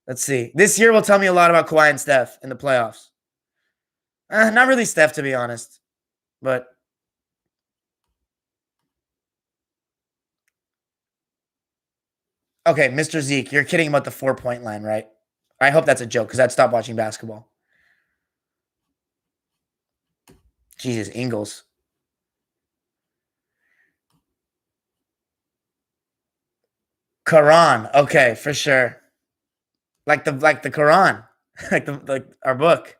let's see. This year will tell me a lot about Kawhi and Steph in the playoffs. Not really Steph, to be honest. But okay, Mr. Zeke, you're kidding about the 4-point line, right? I hope that's a joke because I'd stop watching basketball. Jesus, Ingles. Quran. Okay, for sure. Like the Quran. like our book.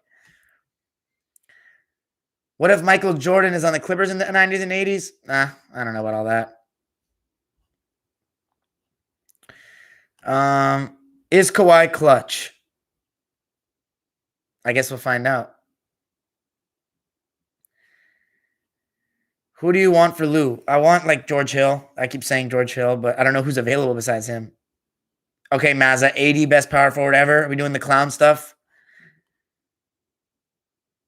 What if Michael Jordan is on the Clippers in the 90s and 80s? Nah, I don't know about all that. Is Kawhi clutch? I guess we'll find out. Who do you want for Lou? I want like George Hill. I keep saying George Hill, but I don't know who's available besides him. Okay, Mazza, 80 best power forward ever. Are we doing the clown stuff?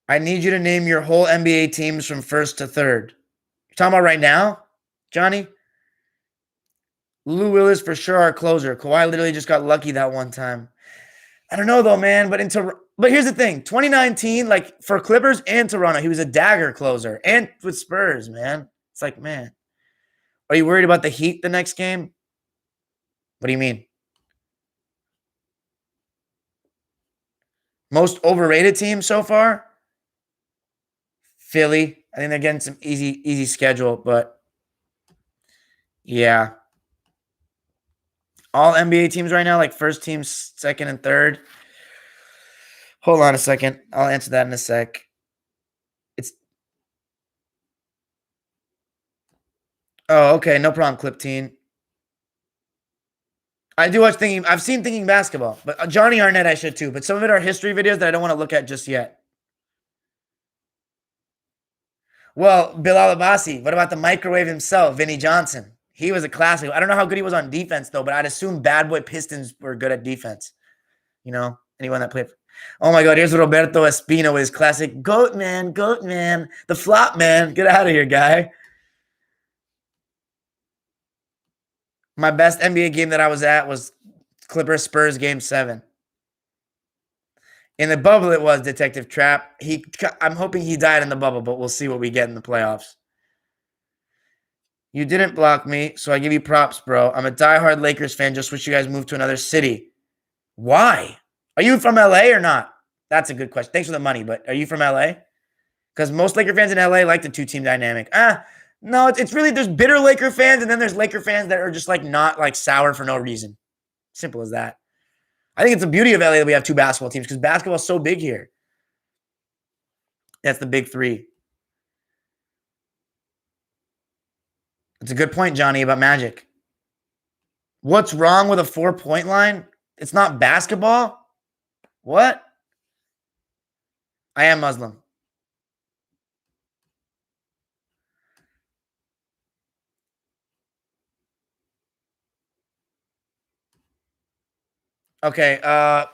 I need you to name your whole NBA teams from first to third. You're talking about right now, Johnny? Lou Willis for sure our closer. Kawhi literally just got lucky that one time. I don't know though, man. But here's the thing: 2019, like for Clippers and Toronto, he was a dagger closer, and with Spurs, man. It's like, man, are you worried about the Heat the next game? What do you mean? Most overrated team so far? Philly. I think they're getting some easy schedule, but yeah. All NBA teams right now, like first team, second, and third. Hold on a second. I'll answer that in a sec. Oh, okay. No problem, Clipteen. I do watch Thinking. I've seen Thinking Basketball, but Johnny Arnett I should too. But some of it are history videos that I don't want to look at just yet. Well, Bilal Abbasi. What about the microwave himself, Vinny Johnson? He was a classic. I don't know how good he was on defense though, but I'd assume Bad Boy Pistons were good at defense. Anyone that played. Oh my God, here's Roberto Espino with his classic goat man, the flop man. Get out of here, guy. My best NBA game that I was at was Clippers Spurs Game 7. In the bubble, it was Detective Trap. I'm hoping he died in the bubble, but we'll see what we get in the playoffs. You didn't block me, so I give you props, bro. I'm a diehard Lakers fan. Just wish you guys moved to another city. Why? Are you from LA or not? That's a good question. Thanks for the money, but are you from LA? Because most Laker fans in LA like the two-team dynamic. No, it's really, there's bitter Laker fans, and then there's Laker fans that are just like not like sour for no reason. Simple as that. I think it's the beauty of LA that we have two basketball teams because basketball is so big here. That's the big three. It's a good point, Johnny, about Magic. What's wrong with a 4-point line? It's not basketball? What? I am Muslim. Okay,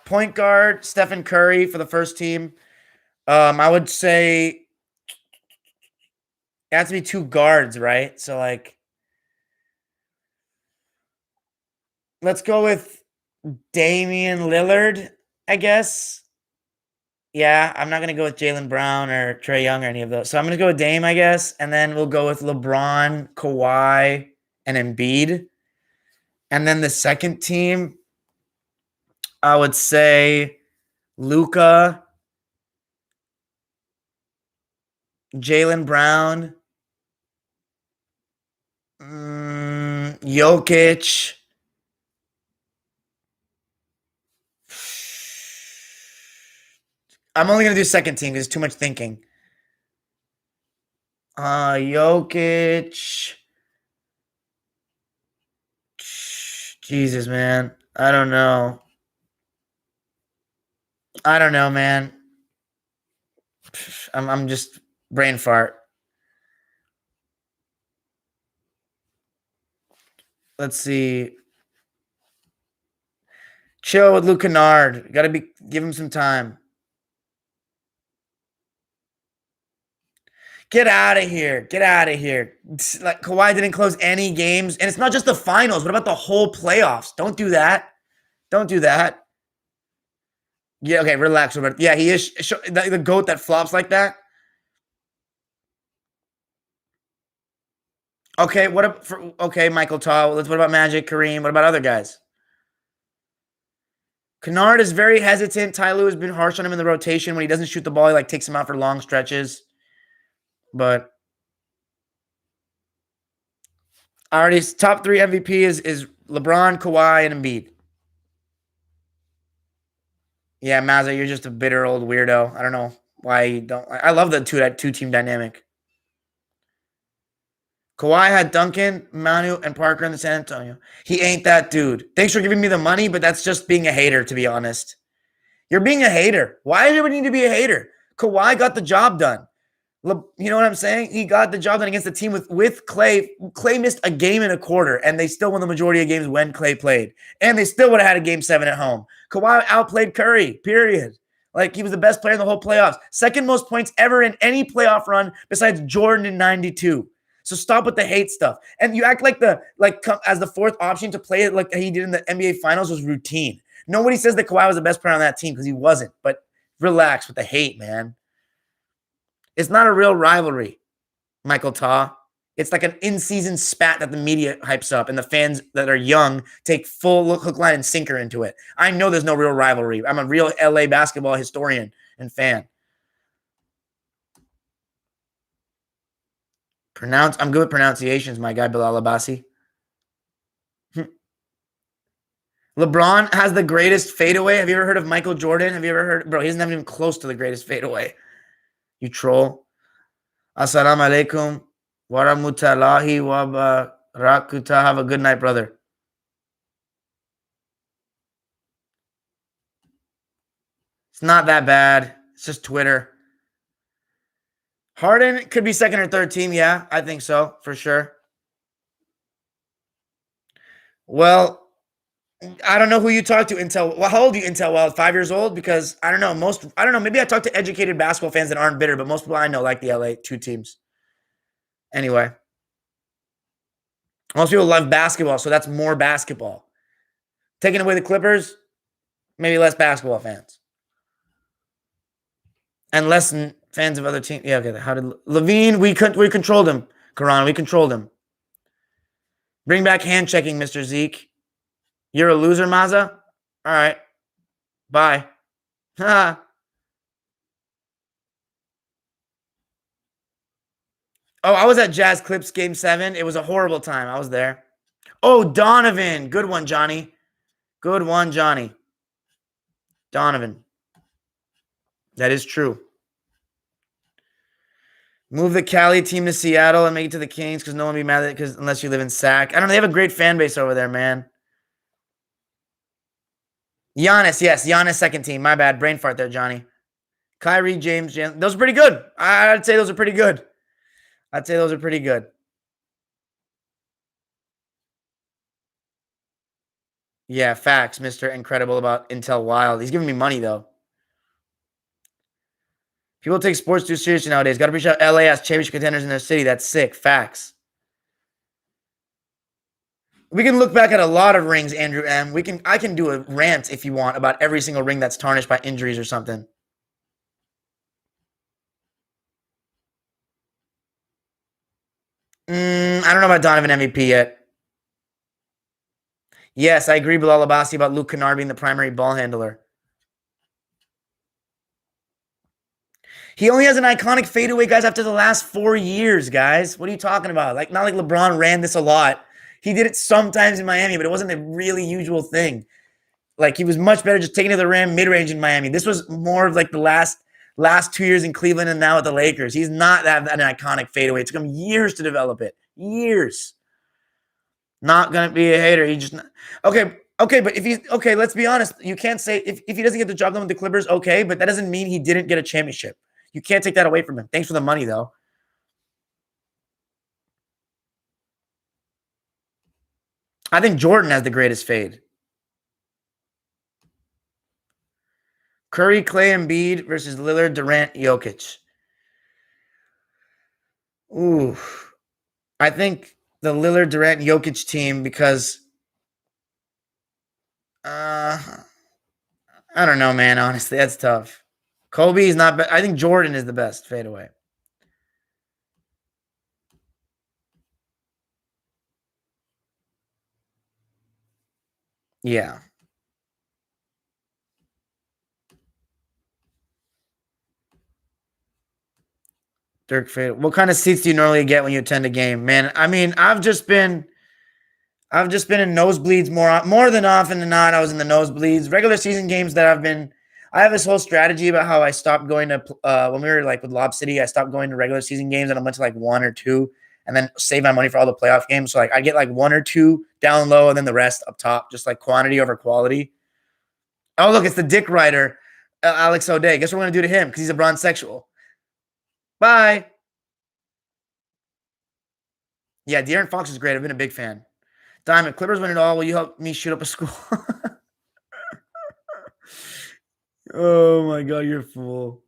point guard, Stephen Curry for the first team. I would say It has to be two guards, right? So, like, let's go with Damian Lillard, I guess. Yeah, I'm not gonna go with Jalen Brown or Trey Young or any of those. So I'm gonna go with Dame, I guess, and then we'll go with LeBron, Kawhi, and Embiid. And then the second team, I would say Luca, Jalen Brown, Jokic. I'm only gonna do second team because it's too much thinking. Jokic. Jesus, man. I don't know. I don't know, man. I'm just brain fart. Let's see. Chill with Luke Kennard. Give him some time. Get out of here. Get out of here. Like Kawhi didn't close any games. And it's not just the finals. What about the whole playoffs? Don't do that. Don't do that. Yeah, okay, relax, Robert. Yeah, he is the GOAT that flops like that. Okay, okay, Michael Tall. What about Magic, Kareem? What about other guys? Kennard is very hesitant. Ty Lue has been harsh on him in the rotation. When he doesn't shoot the ball, he like takes him out for long stretches. But already top 3 MVP is LeBron, Kawhi, and Embiid. Yeah, Mazza, you're just a bitter old weirdo. I don't know why you don't. I love the two team dynamic. Kawhi had Duncan, Manu, and Parker in the San Antonio. He ain't that dude. Thanks for giving me the money, but that's just being a hater, to be honest. You're being a hater. Why does everybody need to be a hater? Kawhi got the job done. You know what I'm saying? He got the job done against the team with Clay. Clay missed a game and a quarter, and they still won the majority of games when Clay played. And they still would have had a game 7 at home. Kawhi outplayed Curry, period. Like, he was the best player in the whole playoffs. Second most points ever in any playoff run besides Jordan in 92. So stop with the hate stuff. And you act like as the fourth option to play it like he did in the NBA Finals was routine. Nobody says that Kawhi was the best player on that team because he wasn't. But relax with the hate, man. It's not a real rivalry, Michael Taw. It's like an in-season spat that the media hypes up, and the fans that are young take full hook, line, and sinker into it. I know there's no real rivalry. I'm a real LA basketball historian and fan. I'm good with pronunciations, my guy, Bilal Abbasi. LeBron has the greatest fadeaway. Have you ever heard of Michael Jordan? Have you ever heard? Bro, he doesn't have even close to the greatest fadeaway. You troll. Assalamu alaikum. Warahmatullahi wabarakatuh. Have a good night, brother. It's not that bad. It's just Twitter. Harden could be second or third team. Yeah, I think so, for sure. Well, I don't know who you talk to, Intel. Well, how old are you, Intel? Well, 5 years old? Because I don't know. I don't know. Maybe I talk to educated basketball fans that aren't bitter, but most people I know like the LA 2 teams. Anyway, most people love basketball, so that's more basketball. Taking away the Clippers, maybe less basketball fans. And less fans of other teams. Yeah, okay. How did Levine? We controlled him. Karan, we controlled him. Bring back hand checking, Mr. Zeke. You're a loser, Mazza? All right. Bye. Oh, I was at Jazz Clips Game 7. It was a horrible time. I was there. Oh, Donovan. Good one, Johnny. Good one, Johnny. Donovan. That is true. Move the Cali team to Seattle and make it to the Kings because no one will be mad at it unless you live in Sac. I don't know. They have a great fan base over there, man. Giannis, yes. Giannis, second team. My bad. Brain fart there, Johnny. Kyrie, James. Those are pretty good. I'd say those are pretty good. Yeah, facts, Mr. Incredible about Intel Wild. He's giving me money, though. People take sports too seriously nowadays. Got to appreciate LA as championship contenders in their city. That's sick. Facts. We can look back at a lot of rings, Andrew M. I can do a rant if you want about every single ring that's tarnished by injuries or something. I don't know about Donovan MVP yet. Yes, I agree with Bilal Abbasi about Luke Kennard being the primary ball handler. He only has an iconic fadeaway, guys, after the last 4 years, guys. What are you talking about? Like, not like LeBron ran this a lot. He did it sometimes in Miami, but it wasn't a really usual thing. Like, he was much better just taking to the rim mid-range in Miami. This was more of like the last 2 years in Cleveland and now at the Lakers. He's not that an iconic fadeaway. It took him years to develop it. Years. Not gonna be a hater. He just okay. Okay, but if he's okay, let's be honest. You can't say if he doesn't get the job done with the Clippers, okay, but that doesn't mean he didn't get a championship. You can't take that away from him. Thanks for the money, though. I think Jordan has the greatest fade. Curry, Clay, Embiid versus Lillard, Durant, Jokic. Ooh, I think the Lillard, Durant, Jokic team because I don't know, man. Honestly, that's tough. Kobe is not. I think Jordan is the best fadeaway. Yeah. Dirk fade. What kind of seats do you normally get when you attend a game, man? I mean, I've just been in nosebleeds more than often than not. I was in the nosebleeds. Regular season games that I have this whole strategy about how I stopped going to when we were like with Lob City. I stopped going to regular season games and I went to like one or two, and then save my money for all the playoff games. So like I get like one or two down low, and then the rest up top, just like quantity over quality. Oh look, it's the Dick Rider, Alex O'Day. Guess what we're gonna do to him because he's a bronze sexual. Bye. Yeah, De'Aaron Fox is great. I've been a big fan. Diamond Clippers win it all. Will you help me shoot up a school? Oh my god, you're a fool.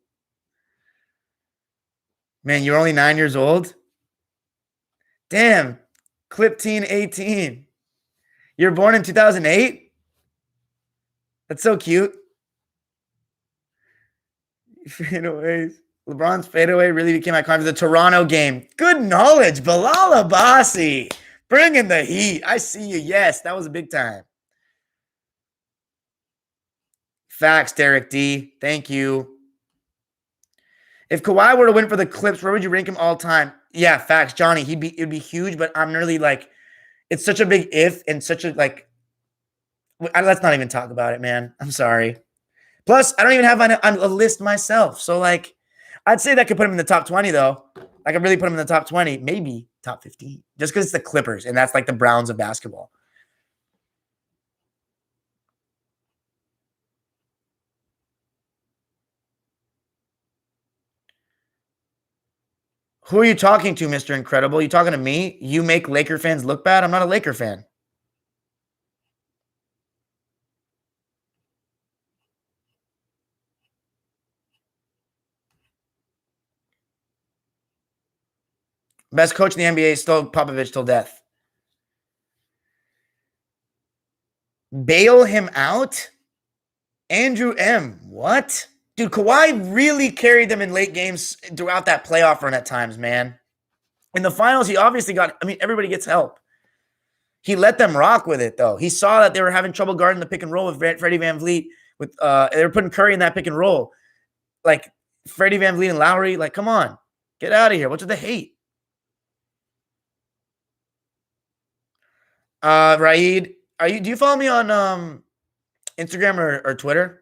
Man, you're only 9 years old? Damn. Clip teen 18. You're born in 2008? That's so cute. Fadeaways. LeBron's fadeaway really became iconic for the Toronto game. Good knowledge. Bilal Abbasi. Bringing the heat. I see you. Yes, that was a big time. Facts, Derek D. Thank you. If Kawhi were to win for the Clips, where would you rank him all time? Yeah, facts, Johnny. It'd be huge, but I'm really like, it's such a big if and such a like. Let's not even talk about it, man. I'm sorry. Plus, I don't even have a list myself, so like, I'd say that could put him in the top 20 though. I could really put him in the top 20, maybe top 15, just because it's the Clippers and that's like the Browns of basketball. Who are you talking to, Mr. Incredible? You talking to me? You make Laker fans look bad? I'm not a Laker fan. Best coach in the NBA is still Popovich till death. Bail him out? Andrew M. What? Dude, Kawhi really carried them in late games throughout that playoff run at times, man. In the finals, he obviously got, I mean, everybody gets help. He let them rock with it, though. He saw that they were having trouble guarding the pick and roll with Freddie VanVleet. They were putting Curry in that pick and roll. Like, Freddie VanVleet and Lowry, like, come on. Get out of here. What's with the hate? Raid, do you follow me on Instagram or Twitter?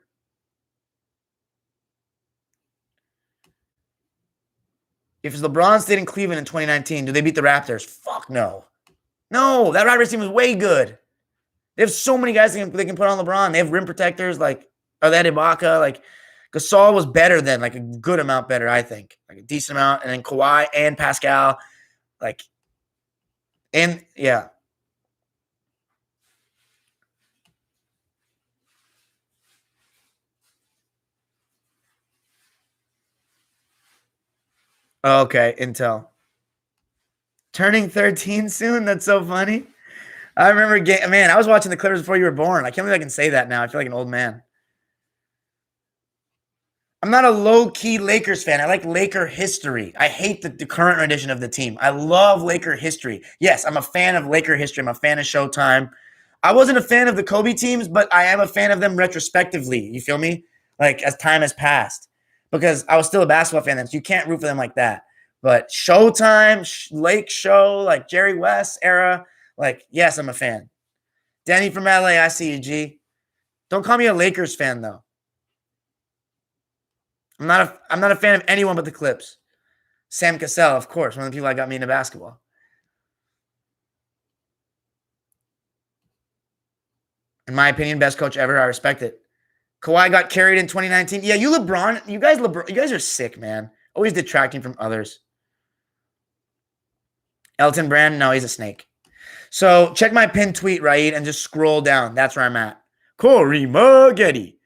If LeBron stayed in Cleveland in 2019, do they beat the Raptors? Fuck no. No, that Raptors team was way good. They have so many guys they can put on LeBron. They have rim protectors like that Ibaka. Like Gasol was better than like a good amount better, I think. Like a decent amount. And then Kawhi and Pascal. Like, and yeah. Oh, okay, Intel. Turning 13 soon? That's so funny. I remember, man, I was watching the Clippers before you were born. I can't believe I can say that now. I feel like an old man. I'm not a low-key Lakers fan. I like Laker history. I hate the current rendition of the team. I love Laker history. Yes, I'm a fan of Laker history. I'm a fan of Showtime. I wasn't a fan of the Kobe teams, but I am a fan of them retrospectively. You feel me? Like, as time has passed. Because I was still a basketball fan then, so you can't root for them like that. But Showtime, Lake Show, like Jerry West era, like, yes, I'm a fan. Danny from LA, I see you, G. Don't call me a Lakers fan, though. I'm not a fan of anyone but the Clips. Sam Cassell, of course, one of the people that got me into basketball. In my opinion, best coach ever. I respect it. Kawhi got carried in 2019. Yeah, you guys are sick, man. Always detracting from others. Elton Brand, no, he's a snake. So check my pinned tweet, right, and just scroll down. That's where I'm at. Corey Maggette.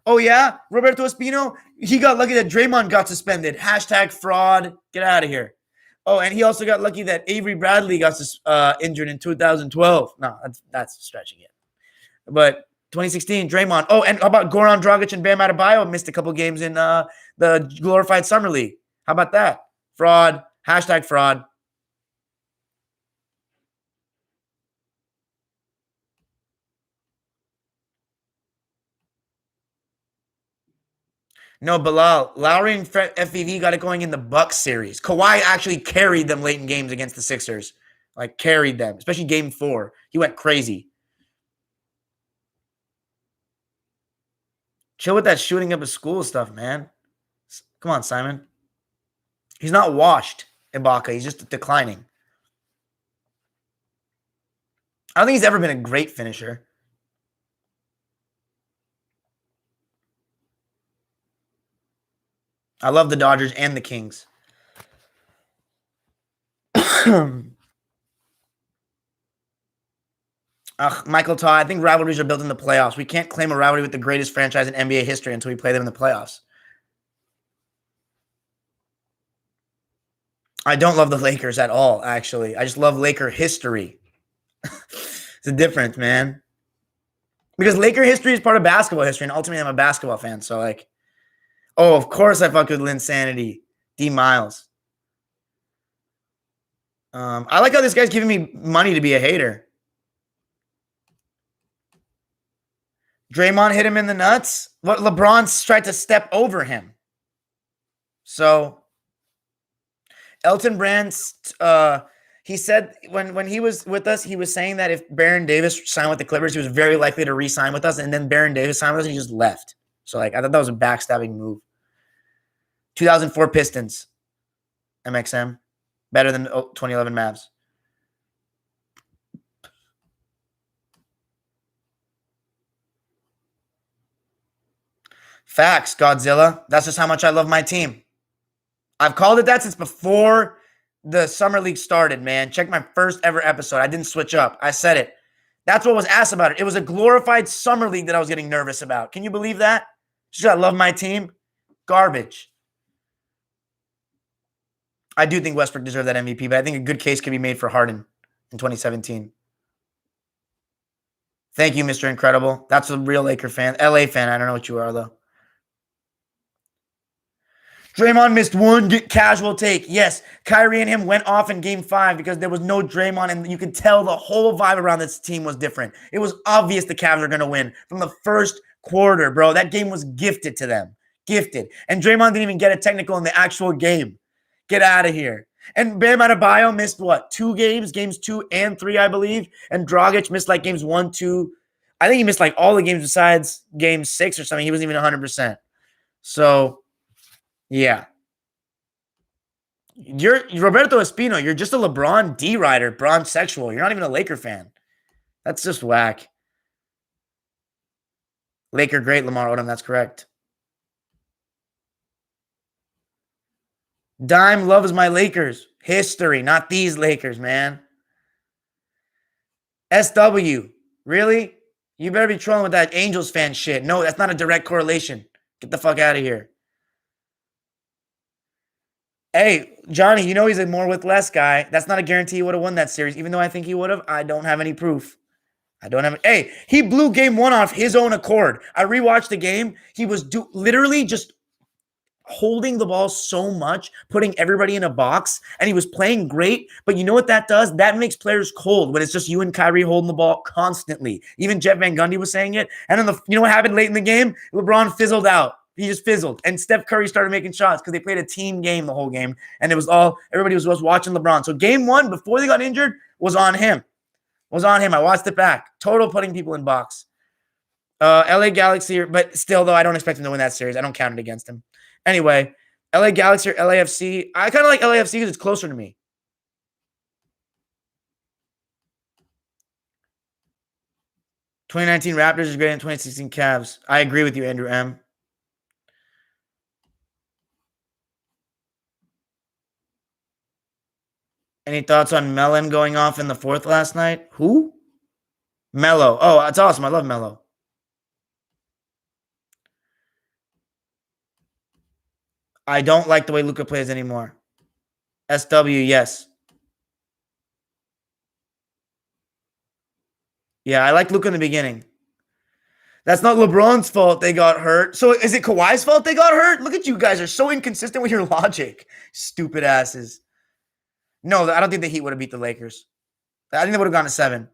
Oh, yeah? Roberto Espino, he got lucky that Draymond got suspended. Hashtag fraud. Get out of here. Oh, and he also got lucky that Avery Bradley got injured in 2012. No, that's stretching it. But 2016, Draymond. Oh, and how about Goran Dragic and Bam Adebayo missed a couple games in the glorified summer league? How about that? Fraud. Hashtag fraud. No, Bilal. Lowry and FVV got it going in the Bucks series. Kawhi actually carried them late in games against the Sixers. Like, carried them, especially game 4. He went crazy. Chill with that shooting up a school stuff, man. Come on, Simon. He's not washed, Ibaka. He's just declining. I don't think he's ever been a great finisher. I love the Dodgers and the Kings. Michael Todd, I think rivalries are built in the playoffs. We can't claim a rivalry with the greatest franchise in NBA history until we play them in the playoffs. I don't love the Lakers at all, actually. I just love Laker history. It's a difference, man. Because Laker history is part of basketball history, and ultimately I'm a basketball fan. So, like, oh, of course I fuck with Linsanity. D Miles. I like how this guy's giving me money to be a hater. Draymond hit him in the nuts. What LeBron's tried to step over him. So Elton Brand, he said when he was with us, he was saying that if Baron Davis signed with the Clippers, he was very likely to re-sign with us. And then Baron Davis signed with us and he just left. So, like, I thought that was a backstabbing move. 2004 Pistons. MXM. Better than 2011 Mavs. Facts, Godzilla. That's just how much I love my team. I've called it that since before the Summer League started, man. Check my first ever episode. I didn't switch up. I said it. That's what was asked about it. It was a glorified Summer League that I was getting nervous about. Can you believe that? Just I love my team. Garbage. I do think Westbrook deserved that MVP, but I think a good case could be made for Harden in 2017. Thank you, Mr. Incredible. That's a real Laker fan. LA fan. I don't know what you are, though. Draymond missed one casual take. Yes, Kyrie and him went off in game 5 because there was no Draymond, and you could tell the whole vibe around this team was different. It was obvious the Cavs are going to win from the first quarter, bro. That game was gifted to them. Gifted. And Draymond didn't even get a technical in the actual game. Get out of here. And Bam Adebayo missed what? 2 games? Games 2 and 3, I believe. And Dragic missed like games 1, 2. I think he missed like all the games besides game 6 or something. He wasn't even 100%. So, yeah. You're Roberto Espino. You're just a LeBron D rider, bronze sexual. You're not even a Laker fan. That's just whack. Laker great, Lamar Odom. That's correct. Dime loves my Lakers. History, not these Lakers, man. SW. Really? You better be trolling with that Angels fan shit. No, that's not a direct correlation. Get the fuck out of here. Hey, Johnny, you know he's a more with less guy. That's not a guarantee he would have won that series, even though I think he would have. I don't have any proof. I don't have. Hey, he blew game one off his own accord. I rewatched the game. He was literally just holding the ball so much, putting everybody in a box, and he was playing great. But you know what that does? That makes players cold when it's just you and Kyrie holding the ball constantly. Even Jeff Van Gundy was saying it. And then you know what happened late in the game? LeBron fizzled out. He just fizzled. And Steph Curry started making shots because they played a team game the whole game. And it was everybody was watching LeBron. So game one, before they got injured, was on him. I watched it back. Total putting people in box. LA Galaxy, but still, though, I don't expect him to win that series. I don't count it against him. Anyway, LA Galaxy or LAFC. I kind of like LAFC because it's closer to me. "2019 Raptors is greater than 2016 Cavs." I agree with you, Andrew M. Any thoughts on Mellon going off in the fourth last night? Who? Melo. Oh, that's awesome. I love Melo. I don't like the way Luka plays anymore. SW, yes. Yeah, I liked Luka in the beginning. That's not LeBron's fault they got hurt. So is it Kawhi's fault they got hurt? Look at you guys are so inconsistent with your logic. Stupid asses. No, I don't think the Heat would have beat the Lakers. I think they would have gone to 7.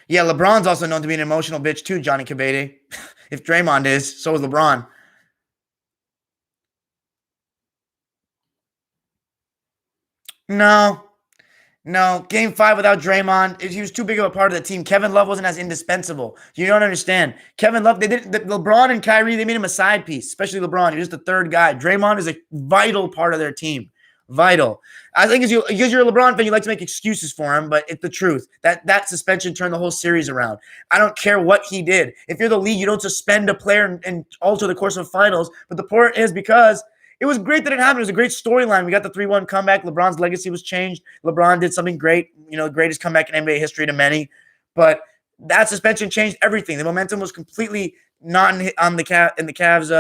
Yeah, LeBron's also known to be an emotional bitch too, Johnny Cabede. If Draymond is, so is LeBron. No. Game 5 without Draymond, he was too big of a part of the team. Kevin Love wasn't as indispensable. You don't understand. Kevin Love, LeBron and Kyrie, they made him a side piece, especially LeBron. He's just the third guy. Draymond is a vital part of their team. Vital. I think because you're a LeBron fan, you like to make excuses for him, but it's the truth. That suspension turned the whole series around. I don't care what he did. If you're the league, you don't suspend a player and alter the course of finals. But the point is because it was great that it happened. It was a great storyline. We got the 3-1 comeback. LeBron's legacy was changed. LeBron did something great, greatest comeback in NBA history to many. But that suspension changed everything. The momentum was completely not in the Cavs.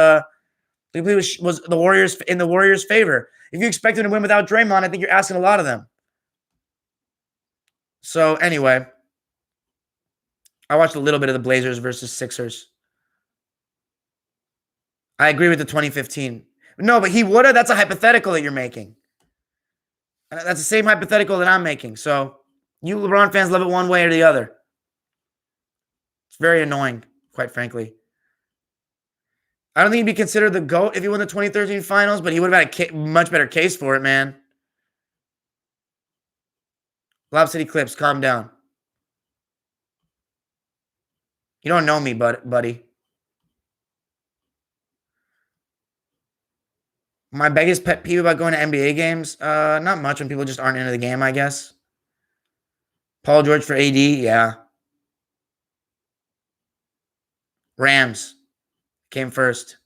Was the Warriors in the Warriors' favor. If you expect them to win without Draymond, I think you're asking a lot of them. So anyway, I watched a little bit of the Blazers versus Sixers. I agree with the 2015. No, but he would have. That's a hypothetical that you're making. That's the same hypothetical that I'm making. So you LeBron fans love it one way or the other. It's very annoying, quite frankly. I don't think he'd be considered the GOAT if he won the 2013 finals, but he would have had a much better case for it, man. Lob City Clips, calm down. You don't know me, buddy. My biggest pet peeve about going to NBA games? Not much when people just aren't into the game, I guess. Paul George for AD, yeah. Rams came first.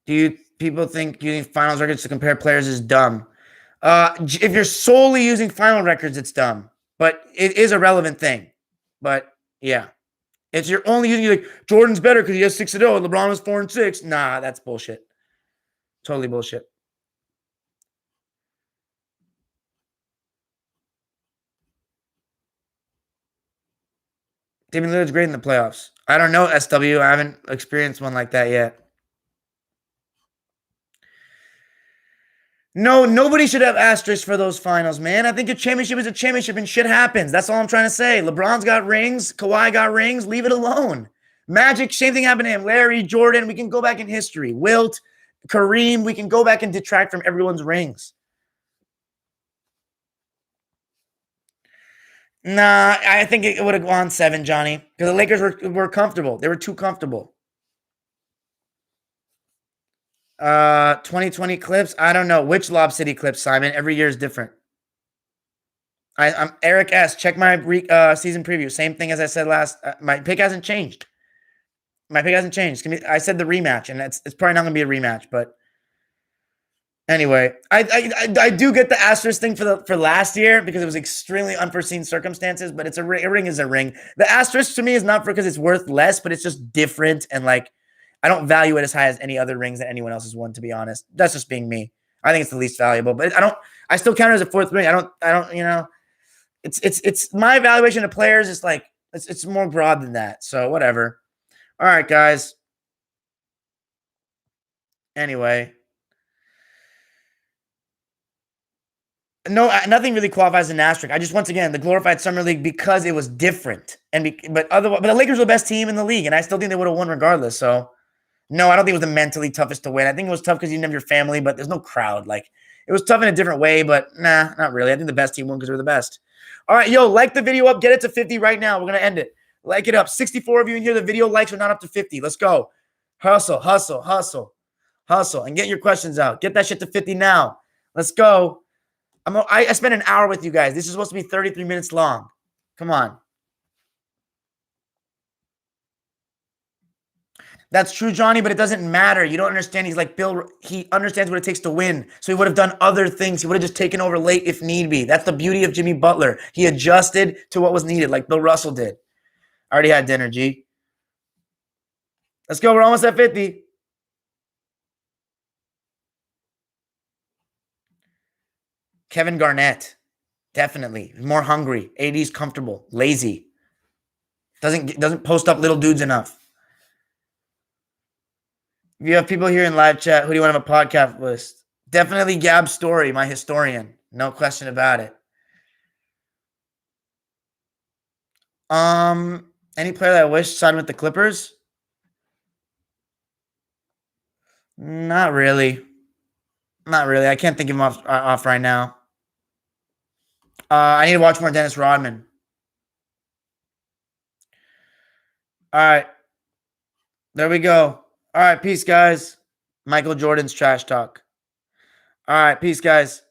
Do you think using finals records to compare players is dumb? If you're solely using final records, it's dumb. But it is a relevant thing. But yeah. If you're only using like Jordan's better because he has 6-0 and LeBron was 4-6, nah, that's bullshit. Totally bullshit. Damian Lillard's great in the playoffs. I don't know, SW. I haven't experienced one like that yet. No, nobody should have asterisks for those finals, man. I think a championship is a championship and shit happens. That's all I'm trying to say. LeBron's got rings. Kawhi got rings. Leave it alone. Magic, same thing happened to him. Larry, Jordan, we can go back in history. Wilt, Kareem, we can go back and detract from everyone's rings. Nah, I think it would have gone 7, Johnny, because the Lakers were comfortable. They were too comfortable. 2020 clips. I don't know which Lob City clips, Simon. Every year is different. I'm Eric S. Check my season preview. Same thing as I said last. My pick hasn't changed. I said the rematch, and it's probably not going to be a rematch, but Anyway, I do get the asterisk thing for last year because it was extremely unforeseen circumstances, but it's a ring is a ring. The asterisk to me is not because it's worth less, but it's just different, and like I don't value it as high as any other rings that anyone else has won. To be honest, that's just being me. I think it's the least valuable, but I don't. I still count it as a fourth ring. I don't. It's my evaluation of players is like it's more broad than that. So whatever. All right, guys. Anyway. No, nothing really qualifies as an asterisk. I just once again the glorified summer league because it was different, but the Lakers were the best team in the league, and I still think they would have won regardless. So no, I don't think it was the mentally toughest to win. I think it was tough because you didn't have your family, but there's no crowd. Like it was tough in a different way, but nah, not really. I think the best team won because we're the best. All right, yo, like the video up, get it to 50 right now. We're gonna end it. Like it up. 64 of you in here. The video likes are not up to 50. Let's go. Hustle, hustle, hustle, hustle, and get your questions out. Get that shit to 50 now. Let's go. I spent an hour with you guys. This is supposed to be 33 minutes long. Come on. That's true, Johnny, but it doesn't matter. You don't understand. He's like Bill. He understands what it takes to win. So he would have done other things. He would have just taken over late if need be. That's the beauty of Jimmy Butler. He adjusted to what was needed, like Bill Russell did. I already had dinner, G. Let's go. We're almost at 50. Kevin Garnett. Definitely. More hungry. AD's comfortable. Lazy. Doesn't post up little dudes enough. If you have people here in live chat, who do you want on a podcast list? Definitely Gab Story, my historian. No question about it. Any player that I wish signed with the Clippers? Not really. Not really. I can't think of him off right now. I need to watch more Dennis Rodman. All right. There we go. All right. Peace, guys. Michael Jordan's trash talk. All right. Peace, guys.